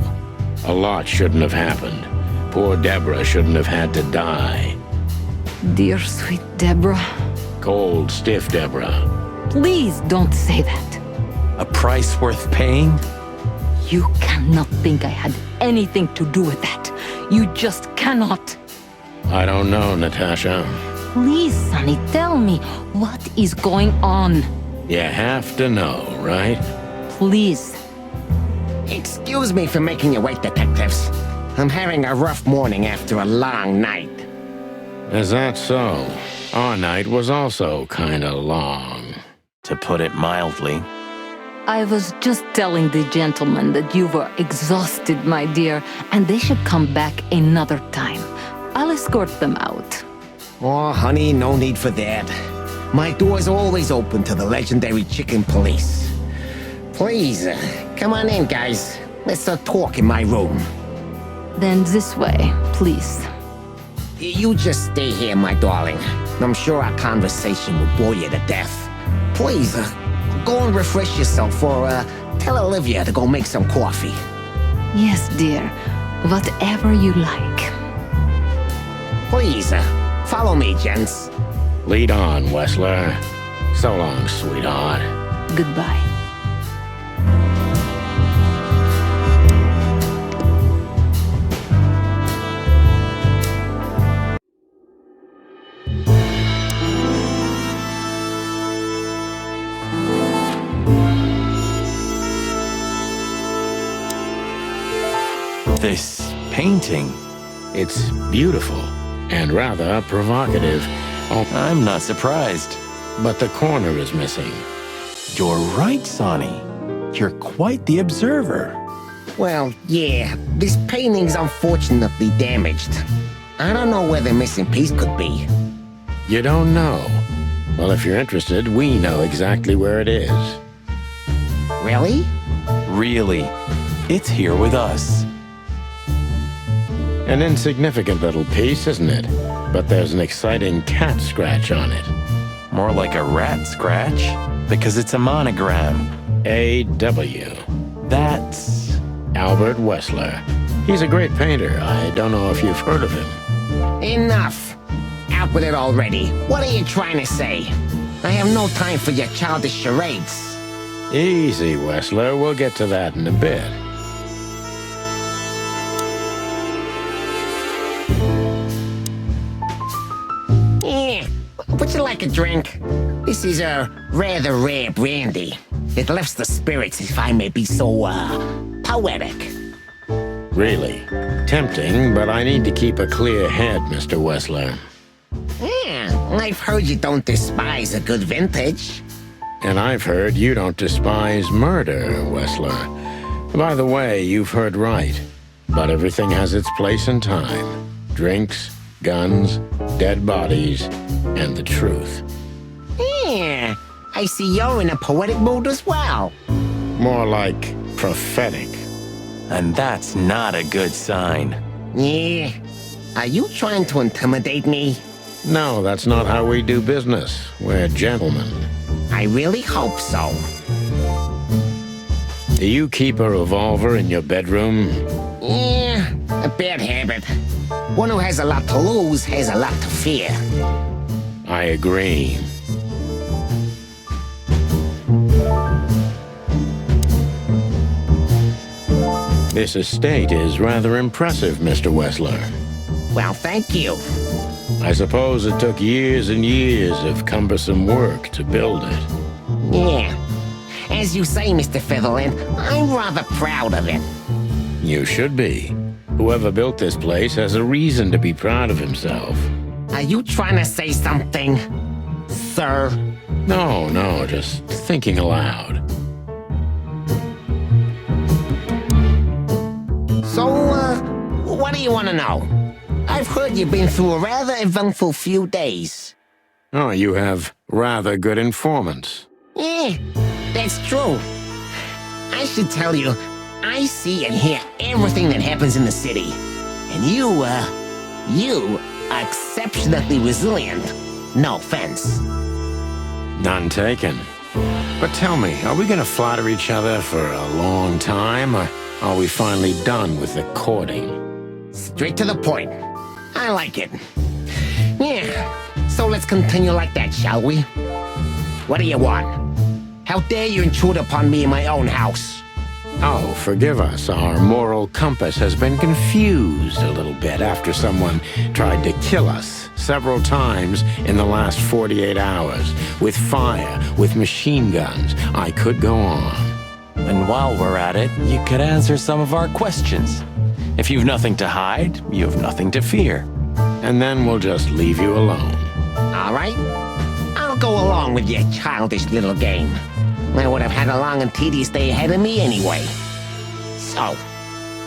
Speaker 2: A lot shouldn't have happened. Poor Deborah shouldn't have had to die.
Speaker 8: Dear sweet Deborah.
Speaker 2: Cold, stiff Deborah.
Speaker 8: Please don't say that.
Speaker 3: A price worth paying?
Speaker 8: You cannot think I had anything to do with that. You just cannot.
Speaker 2: I don't know, Natasha.
Speaker 8: Please, Sonny, tell me, what is going on?
Speaker 2: You have to know, right?
Speaker 8: Please.
Speaker 12: Excuse me for making you wait, detectives. I'm having a rough morning after a long night.
Speaker 2: Is that so? Our night was also kinda long.
Speaker 3: to put it mildly.
Speaker 8: I was just telling the gentleman that you were exhausted, my dear, and they should come back another time. I'll escort them out.
Speaker 12: Oh, honey, no need for that. My door's always open to the legendary chicken police. Please, come on in, guys. Let's talk in my room.
Speaker 8: Then this way, please.
Speaker 12: You just stay here, my darling. I'm sure our conversation will bore you to death. Please, go and refresh yourself, or tell Olivia to go make some coffee.
Speaker 8: Yes, dear. Whatever you like.
Speaker 12: Please, follow me, gents.
Speaker 2: Lead on, Wessler. So long, sweetheart.
Speaker 8: Goodbye.
Speaker 3: This painting.
Speaker 2: It's beautiful and rather provocative. Oh,
Speaker 3: I'm not surprised.
Speaker 2: But the corner is missing.
Speaker 3: You're right, Sonny. You're quite the observer.
Speaker 12: Well, yeah, this painting's unfortunately damaged. I don't know where the missing piece could be.
Speaker 2: You don't know? Well, if you're interested, we know exactly where it is.
Speaker 12: Really?
Speaker 3: Really. It's here with us.
Speaker 2: An insignificant little piece, isn't it? But there's an exciting cat scratch on it.
Speaker 3: More like a rat scratch, because it's a monogram.
Speaker 2: A.W.
Speaker 3: That's
Speaker 2: Albert Wessler. He's a great painter. I don't know if you've heard of him.
Speaker 12: Enough! Out with it already. What are you trying to say? I have no time for your childish charades.
Speaker 2: Easy, Wessler. We'll get to that in a bit.
Speaker 12: Would you like a drink? This is a rather rare brandy. It lifts the spirits, if I may be so, poetic.
Speaker 2: Really? Tempting, but I need to keep a clear head, Mr. Wessler.
Speaker 12: Yeah, I've heard you don't despise a good vintage.
Speaker 2: And I've heard you don't despise murder, Wessler. By the way, you've heard right. But everything has its place and time. Drinks, guns, dead bodies, and the truth.
Speaker 12: Yeah, I see you're in a poetic mood as well.
Speaker 2: More like prophetic.
Speaker 3: And that's not a good sign.
Speaker 12: Yeah. Are you trying to intimidate me?
Speaker 2: No, that's not how we do business. We're gentlemen.
Speaker 12: I really hope so.
Speaker 2: Do you keep a revolver in your bedroom?
Speaker 12: Yeah, a bad habit. One who has a lot to lose has a lot to fear.
Speaker 2: I agree. This estate is rather impressive, Mr. Wessler.
Speaker 12: Well, thank you.
Speaker 2: I suppose it took years and years of cumbersome work to build it.
Speaker 12: Yeah. As you say, Mr. Featherland, I'm rather proud of it.
Speaker 2: You should be. Whoever built this place has a reason to be proud of himself.
Speaker 12: Are you trying to say something, sir?
Speaker 2: No, just thinking aloud.
Speaker 12: So, what do you want to know? I've heard you've been through a rather eventful few days.
Speaker 2: Oh, you have rather good informants.
Speaker 12: Yeah, that's true. I should tell you, I see and hear everything that happens in the city. And you are exceptionally resilient. No offense.
Speaker 2: None taken. But tell me, are we gonna flatter each other for a long time, or are we finally done with the courting?
Speaker 12: Straight to the point. I like it. Yeah, so let's continue like that, shall we? What do you want? How dare you intrude upon me in my own house?
Speaker 2: Oh, forgive us. Our moral compass has been confused a little bit after someone tried to kill us several times in the last 48 hours. With fire, with machine guns. I could go on.
Speaker 3: And while we're at it, you could answer some of our questions. If you've nothing to hide, you have nothing to fear.
Speaker 2: And then we'll just leave you alone.
Speaker 12: All right. I'll go along with your childish little game. I would have had a long and tedious day ahead of me anyway. So,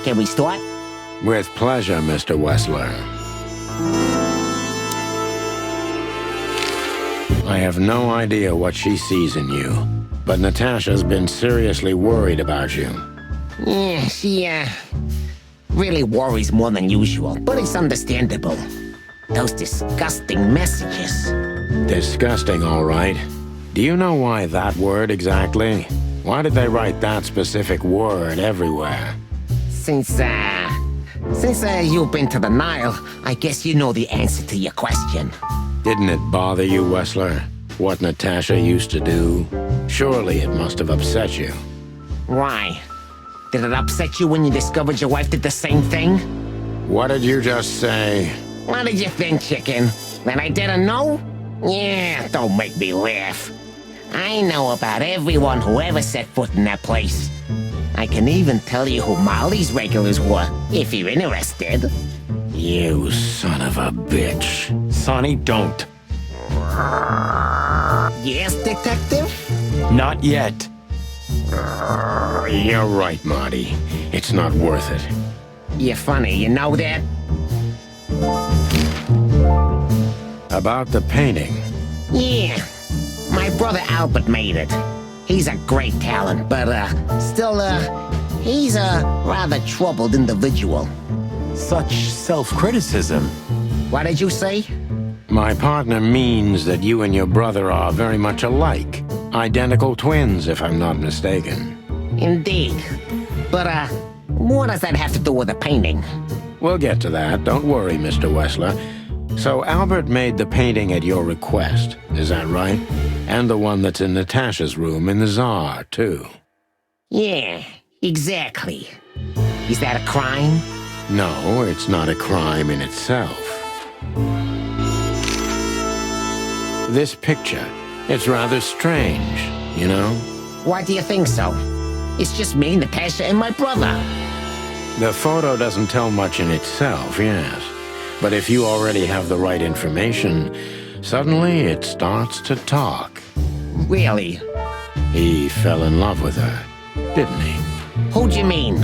Speaker 12: can we start?
Speaker 2: With pleasure, Mr. Wessler. I have no idea what she sees in you, but Natasha's been seriously worried about you.
Speaker 12: Yeah, she, really worries more than usual, but it's understandable. Those disgusting messages.
Speaker 2: Disgusting, all right. Do you know why that word exactly? Why did they write that specific word everywhere?
Speaker 12: Since you've been to the Nile, I guess you know the answer to your question.
Speaker 2: Didn't it bother you, Wessler? What Natasha used to do? Surely it must have upset you.
Speaker 12: Why? Did it upset you when you discovered your wife did the same thing?
Speaker 2: What did you just say?
Speaker 12: What did you think, chicken? That I didn't know? Yeah, don't make me laugh. I know about everyone who ever set foot in that place. I can even tell you who Molly's regulars were, if you're interested.
Speaker 2: You son of a bitch.
Speaker 3: Sonny, don't.
Speaker 12: Yes, detective?
Speaker 3: Not yet.
Speaker 2: You're right, Marty. It's not worth it.
Speaker 12: You're funny, you know that?
Speaker 2: About the painting.
Speaker 12: Yeah. My brother Albert made it. He's a great talent, but, still, he's a rather troubled individual.
Speaker 3: Such self-criticism.
Speaker 12: What did you say?
Speaker 2: My partner means that you and your brother are very much alike. Identical twins, if I'm not mistaken.
Speaker 12: Indeed. But, what does that have to do with the painting?
Speaker 2: We'll get to that. Don't worry, Mr. Wessler. So Albert made the painting at your request, is that right? And the one that's in Natasha's room in the Tsar, too.
Speaker 12: Yeah, exactly. Is that a crime?
Speaker 2: No, it's not a crime in itself. This picture, it's rather strange, you know?
Speaker 12: Why do you think so? It's just me, Natasha, and my brother.
Speaker 2: The photo doesn't tell much in itself, yes. But if you already have the right information, suddenly it starts to talk.
Speaker 12: Really?
Speaker 2: He fell in love with her, didn't he?
Speaker 12: Who'd you mean?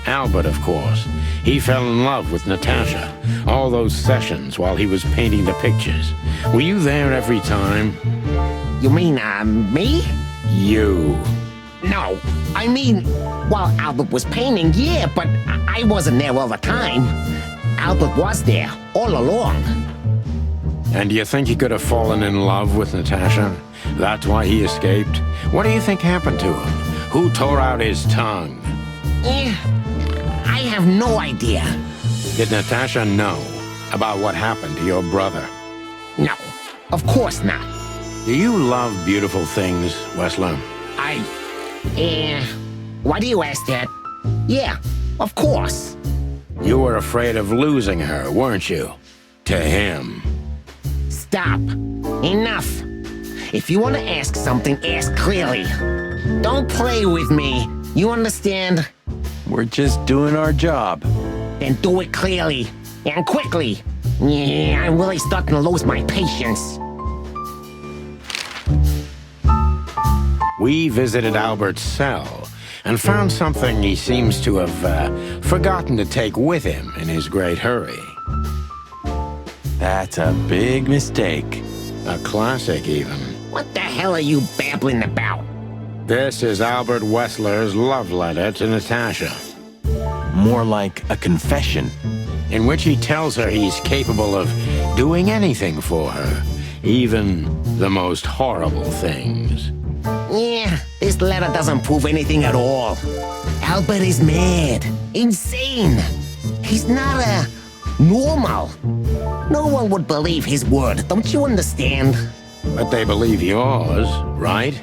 Speaker 2: Albert, of course. He fell in love with Natasha. All those sessions while he was painting the pictures. Were you there every time?
Speaker 12: You mean, me?
Speaker 2: You.
Speaker 12: No, I mean, while Albert was painting, yeah, but I wasn't there all the time. Albert was there, all along.
Speaker 2: And do you think he could have fallen in love with Natasha? That's why he escaped? What do you think happened to him? Who tore out his tongue?
Speaker 12: I have no idea.
Speaker 2: Did Natasha know about what happened to your brother?
Speaker 12: No, of course not.
Speaker 2: Do you love beautiful things, Wessler?
Speaker 12: Why do you ask that? Yeah, of course.
Speaker 2: You were afraid of losing her, weren't you? To him.
Speaker 12: Stop. Enough. If you want to ask something, ask clearly. Don't play with me. You understand?
Speaker 3: We're just doing our job.
Speaker 12: Then do it clearly. And quickly. Yeah, I'm really starting to lose my patience.
Speaker 2: We visited Albert's cell and found something he seems to have forgotten to take with him in his great hurry.
Speaker 3: That's a big mistake.
Speaker 2: A classic, even.
Speaker 12: What the hell are you babbling about?
Speaker 2: This is Albert Wessler's love letter to Natasha.
Speaker 3: More like a confession.
Speaker 2: In which he tells her he's capable of doing anything for her, even the most horrible things.
Speaker 12: Yeah, this letter doesn't prove anything at all. Albert is mad, insane. He's not normal. No one would believe his word, don't you understand?
Speaker 2: But they believe yours, right?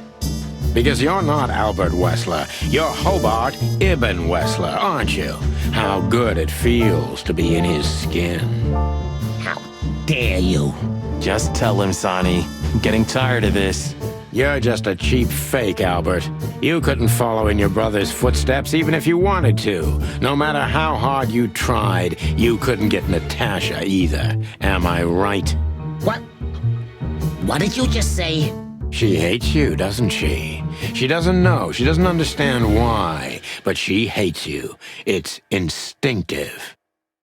Speaker 2: Because you're not Albert Wessler. You're Hobart Ibn Wessler, aren't you? How good it feels to be in his skin.
Speaker 12: How dare you?
Speaker 3: Just tell him, Sonny. I'm getting tired of this.
Speaker 2: You're just a cheap fake, Albert. You couldn't follow in your brother's footsteps even if you wanted to. No matter how hard you tried, you couldn't get Natasha either. Am I right?
Speaker 12: What? What did you just say?
Speaker 2: She hates you, doesn't she? She doesn't know. She doesn't understand why. But she hates you. It's instinctive.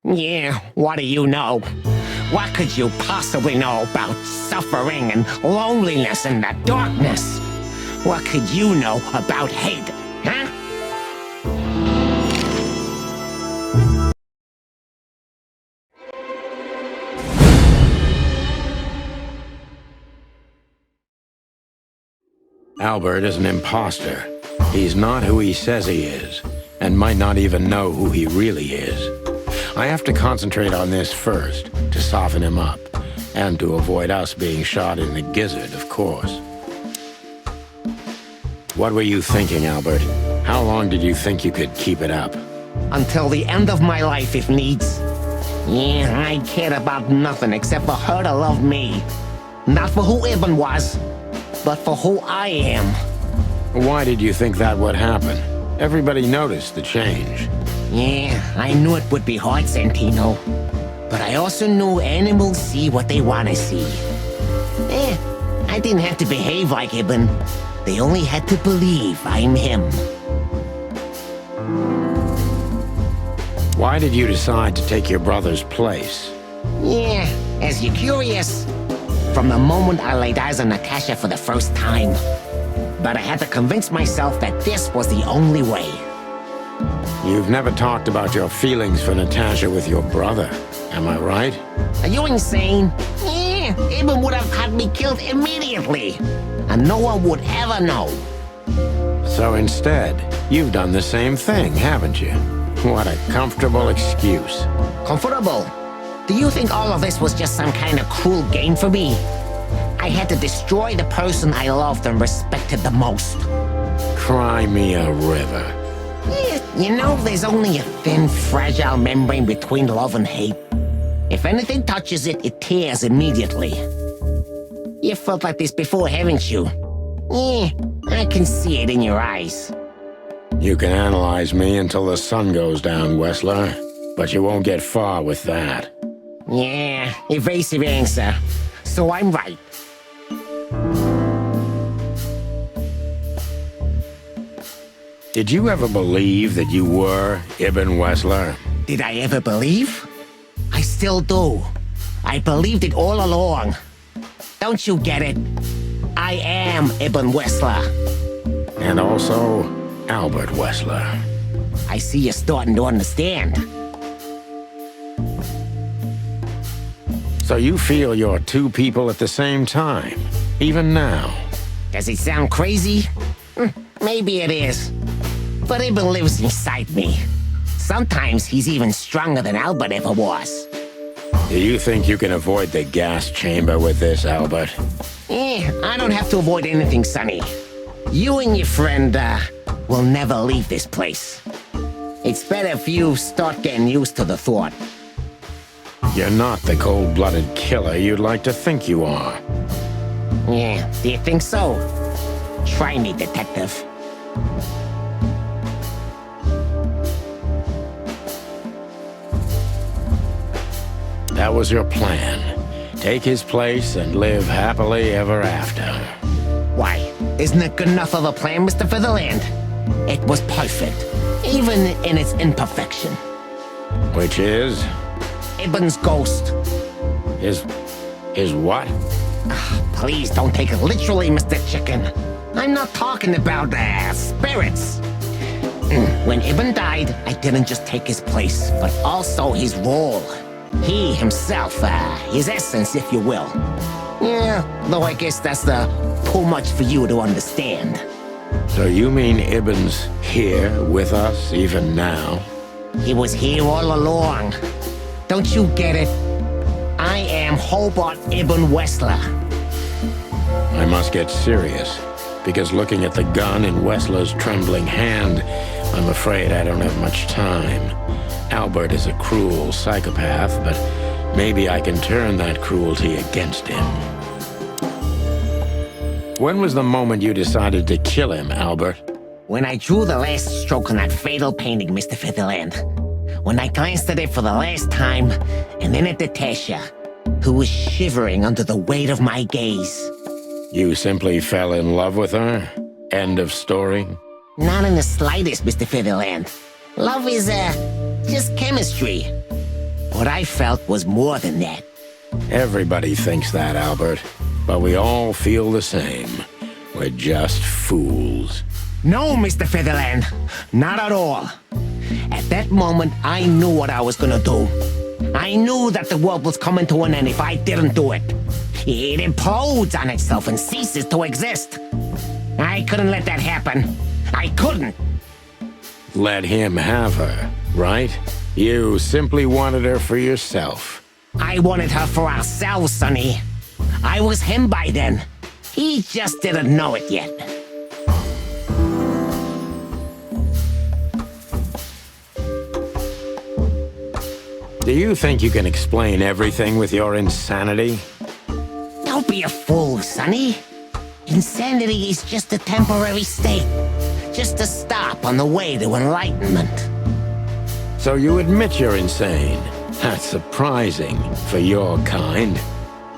Speaker 12: Yeah, what do you know? What could you possibly know about suffering and loneliness and the darkness? What could you know about hate, huh?
Speaker 2: Albert is an imposter. He's not who he says he is, and might not even know who he really is. I have to concentrate on this first, to soften him up, and to avoid us being shot in the gizzard, of course. What were you thinking, Albert? How long did you think you could keep it up?
Speaker 12: Until the end of my life, if needs. Yeah, I cared about nothing except for her to love me. Not for who Ibn was, but for who I am.
Speaker 2: Why did you think that would happen? Everybody noticed the change.
Speaker 12: Yeah, I knew it would be hard, Santino. But I also knew animals see what they want to see. I didn't have to behave like Ibn. They only had to believe I'm him.
Speaker 2: Why did you decide to take your brother's place?
Speaker 12: Yeah, as you're curious, from the moment I laid eyes on Natasha for the first time. But I had to convince myself that this was the only way.
Speaker 2: You've never talked about your feelings for Natasha with your brother, am I right?
Speaker 12: Are you insane? Yeah, Ibn would have had me killed immediately. And no one would ever know.
Speaker 2: So instead, you've done the same thing, haven't you? What a comfortable excuse.
Speaker 12: Comfortable? Do you think all of this was just some kind of cruel game for me? I had to destroy the person I loved and respected the most.
Speaker 2: Cry me a river.
Speaker 12: Yeah, you know, there's only a thin, fragile membrane between love and hate. If anything touches it, it tears immediately. You felt like this before, haven't you? Yeah, I can see it in your eyes.
Speaker 2: You can analyze me until the sun goes down, Wessler, but you won't get far with that.
Speaker 12: Yeah, evasive answer. So I'm right.
Speaker 2: Did you ever believe that you were Ibn Wessler?
Speaker 12: Did I ever believe? I still do. I believed it all along. Don't you get it? I am Ibn Wessler.
Speaker 2: And also, Albert Wessler.
Speaker 12: I see you're starting to understand.
Speaker 2: So you feel you're two people at the same time, even now?
Speaker 12: Does it sound crazy? Maybe it is. But Ibn lives inside me. Sometimes he's even stronger than Albert ever was.
Speaker 2: Do you think you can avoid the gas chamber with this, Albert?
Speaker 12: I don't have to avoid anything, Sonny. You and your friend, will never leave this place. It's better if you start getting used to the thought.
Speaker 2: You're not the cold-blooded killer you'd like to think you are.
Speaker 12: Yeah, do you think so? Try me, detective.
Speaker 2: That was your plan. Take his place and live happily ever after.
Speaker 12: Why? Isn't it good enough of a plan, Mr. Featherland? It was perfect, even in its imperfection.
Speaker 2: Which is?
Speaker 12: Ibn's ghost.
Speaker 2: His what?
Speaker 12: Please don't take it literally, Mr. Chicken. I'm not talking about, spirits. When Ibn died, I didn't just take his place, but also his role. He himself, his essence, if you will. Yeah, though I guess that's too much for you to understand.
Speaker 2: So you mean Ibn's here with us even now?
Speaker 12: He was here all along. Don't you get it? I am Hobart Ibn Wessler.
Speaker 2: I must get serious, because looking at the gun in Wessler's trembling hand, I'm afraid I don't have much time. Albert is a cruel psychopath, but maybe I can turn that cruelty against him. When was the moment you decided to kill him, Albert?
Speaker 12: When I drew the last stroke on that fatal painting, Mr. Featherland. When I glanced at it for the last time, and then at Natasha, who was shivering under the weight of my gaze.
Speaker 2: You simply fell in love with her? End of story?
Speaker 12: Not in the slightest, Mr. Featherland. Love is, just chemistry. What I felt was more than that.
Speaker 2: Everybody thinks that, Albert. But we all feel the same. We're just fools.
Speaker 12: No, Mr. Featherland. Not at all. At that moment, I knew what I was gonna do. I knew that the world was coming to an end if I didn't do it. It implodes on itself and ceases to exist. I couldn't let that happen. I couldn't.
Speaker 2: Let him have her, right? You simply wanted her for yourself.
Speaker 12: I wanted her for ourselves, Sonny. I was him by then. He just didn't know it yet.
Speaker 2: Do you think you can explain everything with your insanity?
Speaker 12: Don't be a fool, Sonny. Insanity is just a temporary state. Just a stop on the way to enlightenment.
Speaker 2: So you admit you're insane. That's surprising for your kind.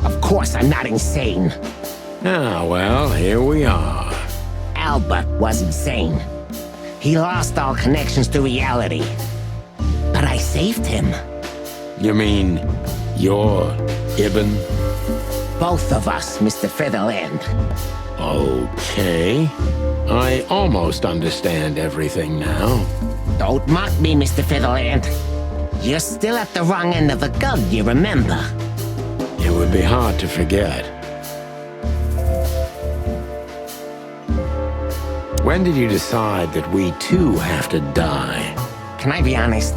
Speaker 12: Of course I'm not insane.
Speaker 2: Ah, well, here we are.
Speaker 12: Albert was insane. He lost all connections to reality. But I saved him.
Speaker 2: You mean, you're Ibn?
Speaker 12: Both of us, Mr. Featherland.
Speaker 2: Okay. I almost understand everything now.
Speaker 12: Don't mock me, Mr. Featherland. You're still at the wrong end of the gun, you remember?
Speaker 2: It would be hard to forget. When did you decide that we too have to die?
Speaker 12: Can I be honest?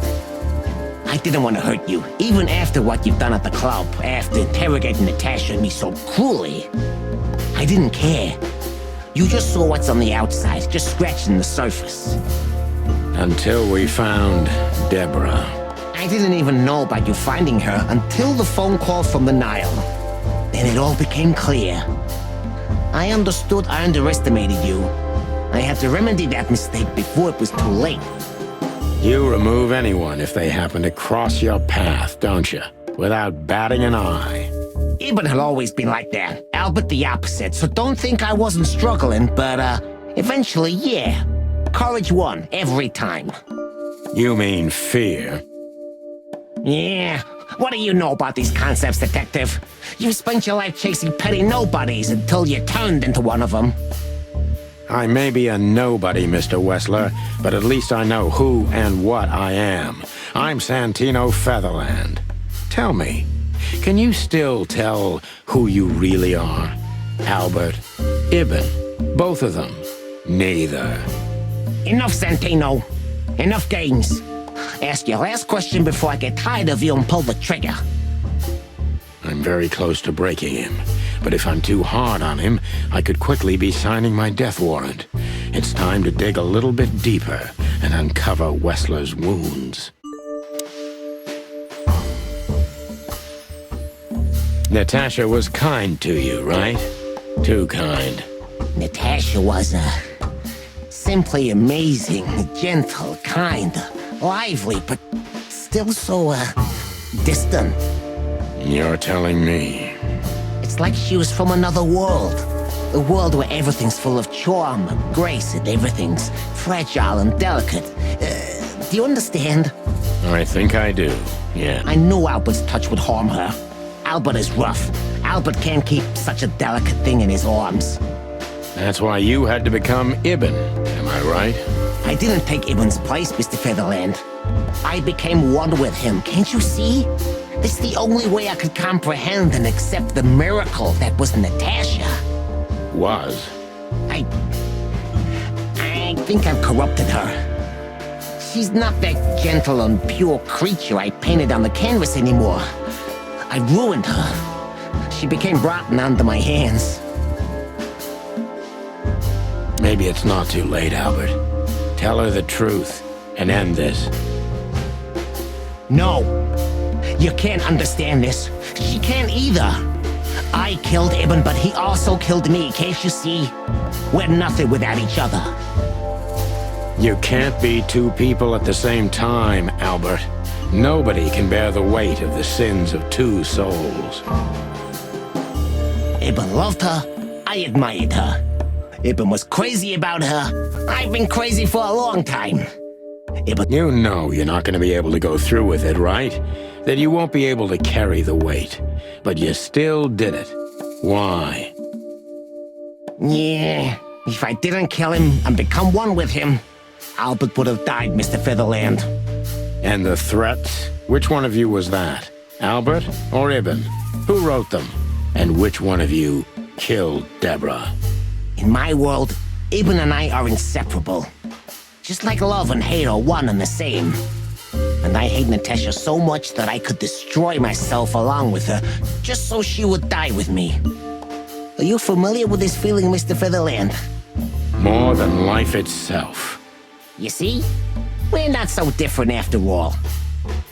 Speaker 12: I didn't want to hurt you, even after what you've done at the club, after interrogating Natasha and me so cruelly. I didn't care. You just saw what's on the outside, just scratching the surface.
Speaker 2: Until we found Deborah.
Speaker 12: I didn't even know about you finding her until the phone call from the Nile. Then it all became clear. I understood I underestimated you. I had to remedy that mistake before it was too late.
Speaker 2: You remove anyone if they happen to cross your path, don't you? Without batting an eye.
Speaker 12: Ibn had always been like that. Albert the opposite, so don't think I wasn't struggling, but, eventually, yeah. Courage won, every time.
Speaker 2: You mean fear?
Speaker 12: Yeah. What do you know about these concepts, detective? You spent your life chasing petty nobodies until you turned into one of them.
Speaker 2: I may be a nobody, Mr. Wessler, but at least I know who and what I am. I'm Santino Featherland. Tell me, can you still tell who you really are? Albert, Ibn, both of them? Neither.
Speaker 12: Enough, Santino. Enough games. Ask your last question before I get tired of you and pull the trigger.
Speaker 2: I'm very close to breaking him. But if I'm too hard on him, I could quickly be signing my death warrant. It's time to dig a little bit deeper and uncover Wessler's wounds. Natasha was kind to you, right? Too kind.
Speaker 12: Natasha was, simply amazing, gentle, kind, lively, but still so, distant.
Speaker 2: You're telling me.
Speaker 12: It's like she was from another world. A world where everything's full of charm and grace and everything's fragile and delicate. Do you understand?
Speaker 2: I think I do, yeah.
Speaker 12: I knew Albert's touch would harm her. Albert is rough. Albert can't keep such a delicate thing in his arms.
Speaker 2: That's why you had to become Ibn, am I right?
Speaker 12: I didn't take Ibn's place, Mr. Featherland. I became one with him, can't you see? It's the only way I could comprehend and accept the miracle that was Natasha.
Speaker 2: Was?
Speaker 12: I think I've corrupted her. She's not that gentle and pure creature I painted on the canvas anymore. I ruined her. She became rotten under my hands.
Speaker 2: Maybe it's not too late, Albert. Tell her the truth and end this.
Speaker 12: No. You can't understand this. She can't either. I killed Ibn, but he also killed me, can't you see? We're nothing without each other.
Speaker 2: You can't be two people at the same time, Albert. Nobody can bear the weight of the sins of two souls.
Speaker 12: Ibn loved her. I admired her. Ibn was crazy about her. I've been crazy for a long time. Ibn...
Speaker 2: You know you're not going to be able to go through with it, right? That you won't be able to carry the weight. But you still did it. Why?
Speaker 12: Yeah, if I didn't kill him and become one with him, Albert would have died, Mr. Featherland.
Speaker 2: And the threats? Which one of you was that? Albert or Ibn? Who wrote them? And which one of you killed Deborah?
Speaker 12: In my world, Ibn and I are inseparable. Just like love and hate are one and the same. And I hate Natasha so much that I could destroy myself along with her, just so she would die with me. Are you familiar with this feeling, Mr. Featherland?
Speaker 2: More than life itself.
Speaker 12: You see? We're not so different after all.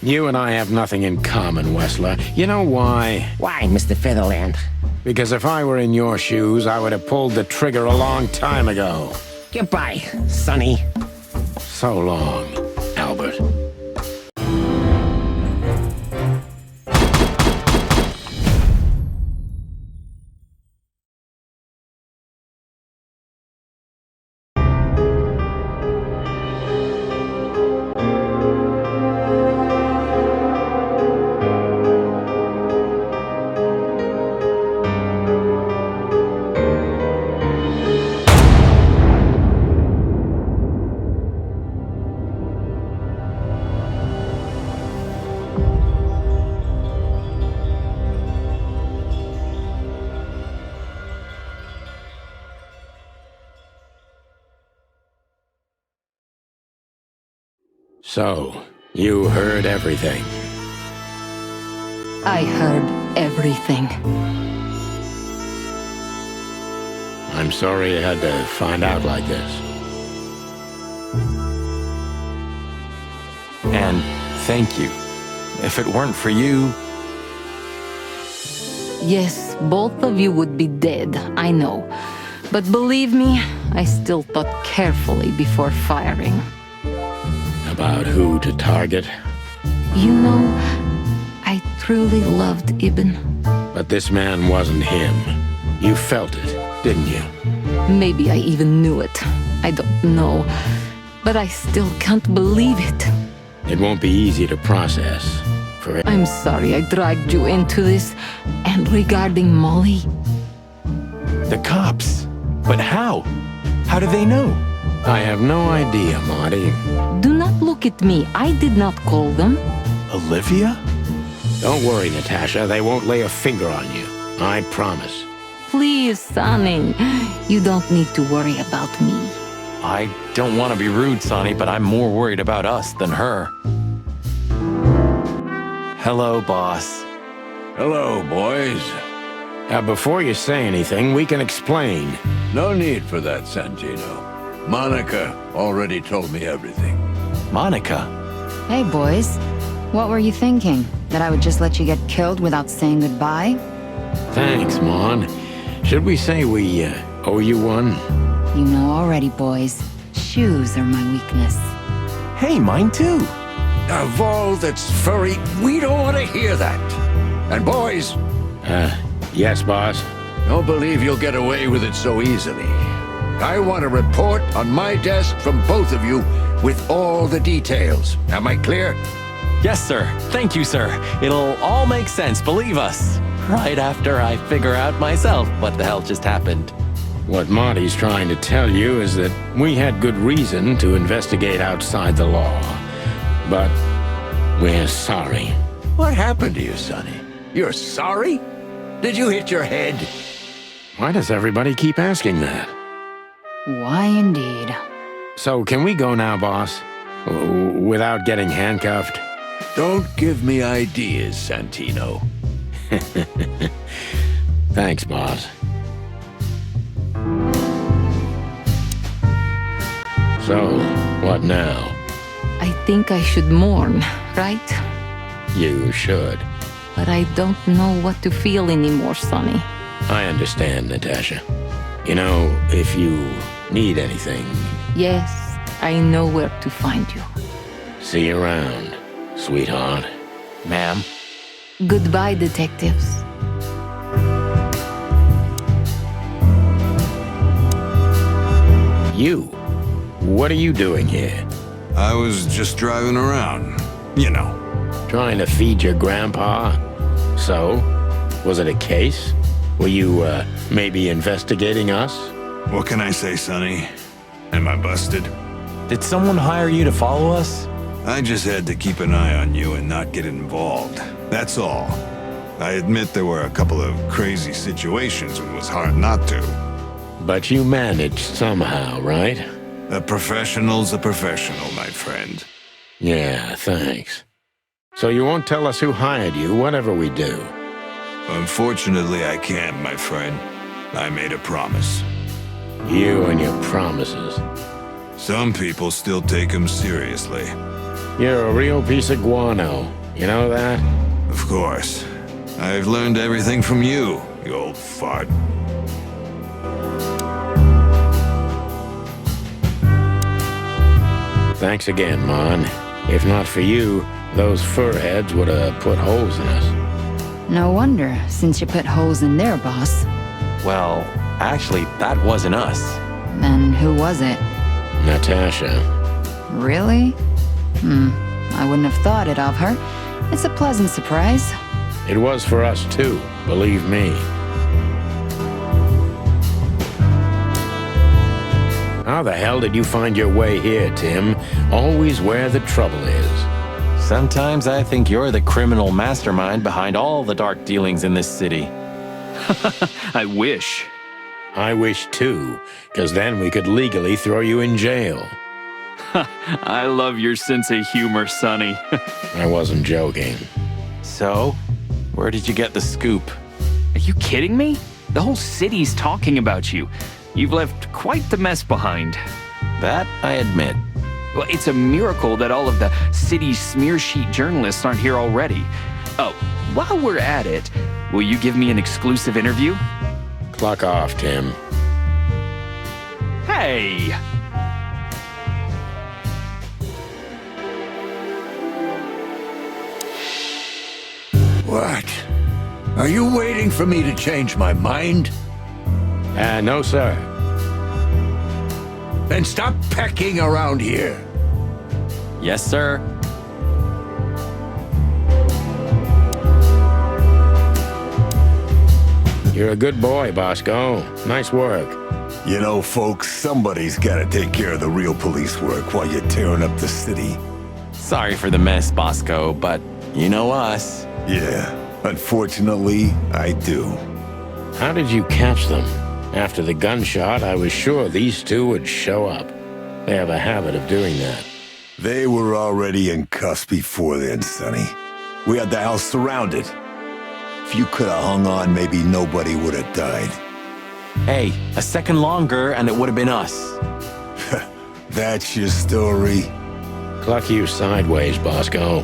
Speaker 2: You and I have nothing in common, Wessler. You know why?
Speaker 12: Why, Mr. Featherland?
Speaker 2: Because if I were in your shoes, I would have pulled the trigger a long time ago.
Speaker 12: Goodbye, Sonny.
Speaker 2: So long, Albert. So, you heard everything.
Speaker 8: I heard everything.
Speaker 2: I'm sorry you had to find out like this.
Speaker 3: And thank you. If it weren't for you...
Speaker 8: Yes, both of you would be dead, I know. But believe me, I still thought carefully before firing.
Speaker 2: About who to target?
Speaker 8: You know, I truly loved Ibn.
Speaker 2: But this man wasn't him. You felt it, didn't you?
Speaker 8: Maybe I even knew it. I don't know. But I still can't believe it.
Speaker 2: It won't be easy to process.
Speaker 8: I'm sorry I dragged you into this. And regarding Molly...
Speaker 3: The cops? But how? How do they know?
Speaker 2: I have no idea, Marty.
Speaker 8: Do not look at me. I did not call them.
Speaker 3: Olivia?
Speaker 2: Don't worry, Natasha. They won't lay a finger on you. I promise.
Speaker 8: Please, Sonny. You don't need to worry about me.
Speaker 3: I don't want to be rude, Sonny, but I'm more worried about us than her. Hello, boss.
Speaker 13: Hello, boys.
Speaker 2: Before you say anything, we can explain.
Speaker 13: No need for that, Santino. Monica already told me everything.
Speaker 3: Monica?
Speaker 14: Hey, boys. What were you thinking? That I would just let you get killed without saying goodbye?
Speaker 2: Thanks, Mon. Should we say we owe you one?
Speaker 14: You know already, boys. Shoes are my weakness.
Speaker 3: Hey, mine too.
Speaker 13: Of all that's furry, we don't want to hear that. And boys...
Speaker 2: Yes, boss?
Speaker 13: Don't believe you'll get away with it so easily. I want a report on my desk from both of you with all the details. Am I clear?
Speaker 3: Yes, sir. Thank you, sir. It'll all make sense, believe us. Right after I figure out myself what the hell just happened.
Speaker 2: What Marty's trying to tell you is that we had good reason to investigate outside the law. But we're sorry.
Speaker 13: What happened to you, Sonny? You're sorry? Did you hit your head?
Speaker 2: Why does everybody keep asking that?
Speaker 14: Why indeed.
Speaker 2: So can we go now, boss? Without getting handcuffed?
Speaker 13: Don't give me ideas, Santino.
Speaker 2: Thanks, boss. So, what now?
Speaker 8: I think I should mourn, right?
Speaker 2: You should.
Speaker 8: But I don't know what to feel anymore, Sonny.
Speaker 2: I understand, Natasha. You know, if you need anything...
Speaker 8: Yes, I know where to find you.
Speaker 2: See you around, sweetheart.
Speaker 3: Ma'am.
Speaker 8: Goodbye, detectives.
Speaker 2: You? What are you doing here?
Speaker 9: I was just driving around. You know.
Speaker 2: Trying to feed your grandpa? So? Was it a case? Were you, maybe investigating us?
Speaker 9: What can I say, Sonny? Am I busted?
Speaker 3: Did someone hire you to follow us?
Speaker 9: I just had to keep an eye on you and not get involved. That's all. I admit there were a couple of crazy situations and it was hard not to.
Speaker 2: But you managed somehow, right?
Speaker 9: A professional's a professional, my friend.
Speaker 2: Yeah, thanks. So you won't tell us who hired you, whatever we do?
Speaker 9: Unfortunately, I can't, my friend. I made a promise.
Speaker 2: You and your promises.
Speaker 9: Some people still take them seriously.
Speaker 2: You're a real piece of guano. You know that?
Speaker 9: Of course. I've learned everything from you, you old fart.
Speaker 2: Thanks again, Mon. If not for you, those furheads would have put holes in us.
Speaker 14: No wonder, since you put holes in their boss.
Speaker 3: Well, actually, that wasn't us.
Speaker 14: Then who was it?
Speaker 2: Natasha.
Speaker 14: Really? I wouldn't have thought it of her. It's a pleasant surprise.
Speaker 2: It was for us too, believe me. How the hell did you find your way here, Tim? Always where the trouble is.
Speaker 3: Sometimes I think you're the criminal mastermind behind all the dark dealings in this city.
Speaker 15: I wish.
Speaker 2: I wish too, because then we could legally throw you in jail.
Speaker 15: I love your sense of humor, Sonny.
Speaker 2: I wasn't joking.
Speaker 3: So, where did you get the scoop?
Speaker 15: Are you kidding me? The whole city's talking about you. You've left quite the mess behind.
Speaker 3: That I admit.
Speaker 15: Well, it's a miracle that all of the city's smear sheet journalists aren't here already. Oh, while we're at it, will you give me an exclusive interview?
Speaker 2: Clock off, Tim.
Speaker 15: Hey!
Speaker 13: What? Are you waiting for me to change my mind?
Speaker 2: No, sir.
Speaker 13: Then stop pecking around here.
Speaker 3: Yes, sir.
Speaker 2: You're a good boy, Bosco. Nice work.
Speaker 10: You know, folks, somebody's gotta take care of the real police work while you're tearing up the city.
Speaker 3: Sorry for the mess, Bosco, but you know us.
Speaker 10: Yeah, unfortunately, I do.
Speaker 2: How did you catch them? After the gunshot, I was sure these two would show up. They have a habit of doing that.
Speaker 10: They were already in cuffs before then, Sonny. We had the house surrounded. If you could have hung on, maybe nobody would have died.
Speaker 3: Hey, a second longer and it would have been us.
Speaker 10: That's your story?
Speaker 2: Cluck you sideways, Bosco.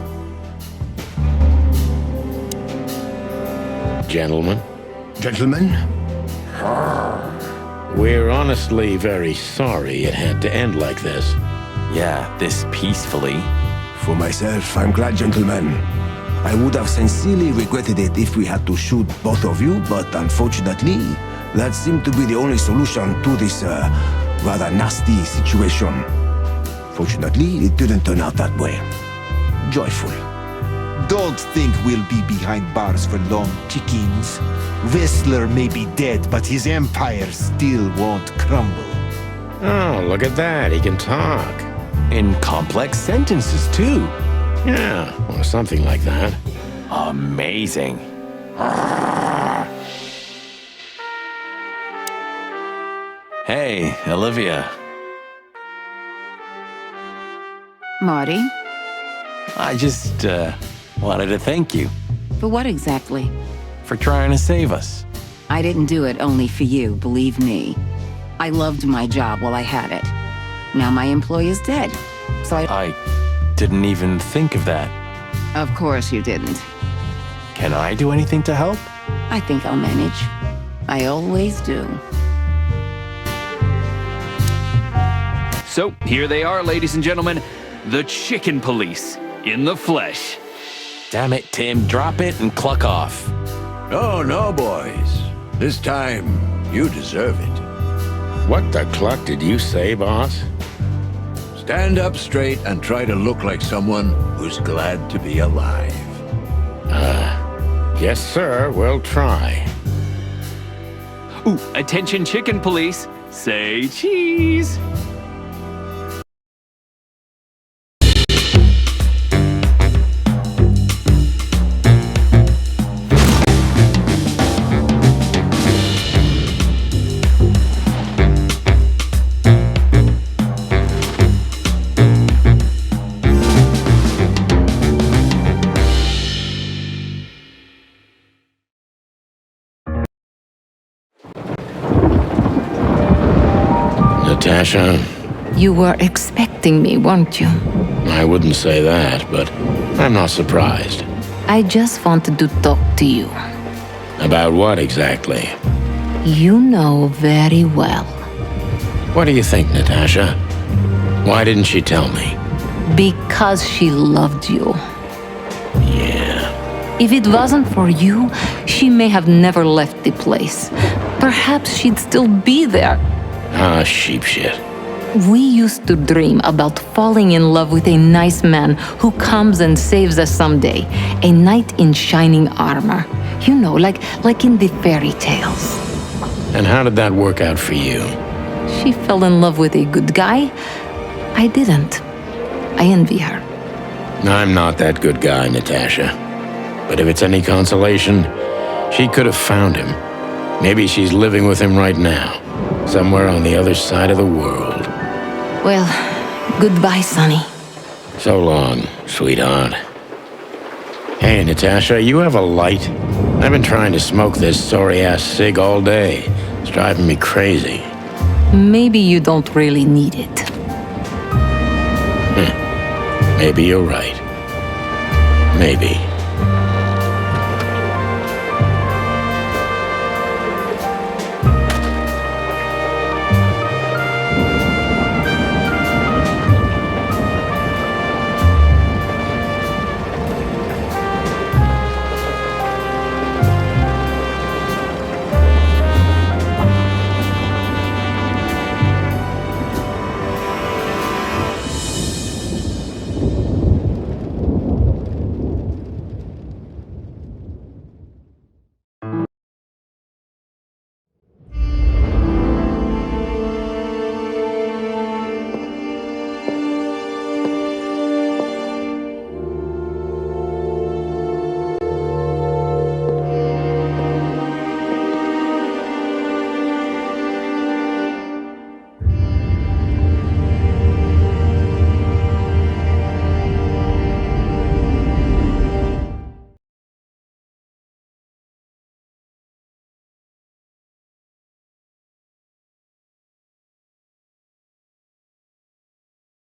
Speaker 2: Gentlemen?
Speaker 10: Gentlemen?
Speaker 2: We're honestly very sorry it had to end like this.
Speaker 3: Yeah, this peacefully.
Speaker 10: For myself, I'm glad, gentlemen. I would have sincerely regretted it if we had to shoot both of you, but unfortunately, that seemed to be the only solution to this rather nasty situation. Fortunately, it didn't turn out that way. Joyful.
Speaker 16: Don't think we'll be behind bars for long, chickens. Whistler may be dead, but his empire still won't crumble.
Speaker 2: Oh, look at that. He can talk.
Speaker 3: In complex sentences, too.
Speaker 2: Yeah, or something like that.
Speaker 3: Amazing. Hey, Olivia.
Speaker 11: Marty?
Speaker 3: I just, wanted to thank you.
Speaker 11: For what exactly?
Speaker 3: For trying to save us.
Speaker 11: I didn't do it only for you, believe me. I loved my job while I had it. Now my employee is dead, so
Speaker 3: I didn't even think of that.
Speaker 11: Of course you didn't.
Speaker 3: Can I do anything to help?
Speaker 11: I think I'll manage. I always do.
Speaker 15: So, here they are, ladies and gentlemen. The Chicken Police. in the flesh.
Speaker 3: Damn it, Tim. Drop it and cluck off.
Speaker 13: No, no, boys. This time, you deserve it.
Speaker 2: What the cluck did you say, boss?
Speaker 13: Stand up straight and try to look like someone who's glad to be alive.
Speaker 2: Yes, sir. We'll try.
Speaker 15: Ooh, attention chicken police. Say cheese.
Speaker 2: Natasha?
Speaker 8: You were expecting me, weren't you?
Speaker 2: I wouldn't say that, but I'm not surprised.
Speaker 8: I just wanted to talk to you.
Speaker 2: About what exactly?
Speaker 8: You know very well.
Speaker 2: What do you think, Natasha? Why didn't she tell me?
Speaker 8: Because she loved you.
Speaker 2: Yeah.
Speaker 8: If it wasn't for you, she may have never left the place. Perhaps she'd still be there.
Speaker 2: Ah, sheep shit.
Speaker 8: We used to dream about falling in love with a nice man who comes and saves us someday. A knight in shining armor. You know, like in the fairy tales.
Speaker 2: And how did that work out for you?
Speaker 8: She fell in love with a good guy. I didn't. I envy her.
Speaker 2: I'm not that good guy, Natasha. But if it's any consolation, she could have found him. Maybe she's living with him right now. Somewhere on the other side of the world.
Speaker 8: Well, goodbye, Sonny.
Speaker 2: So long, sweetheart. Hey, Natasha, you have a light? I've been trying to smoke this sorry-ass cig all day. It's driving me crazy.
Speaker 8: Maybe you don't really need it.
Speaker 2: Maybe you're right. Maybe.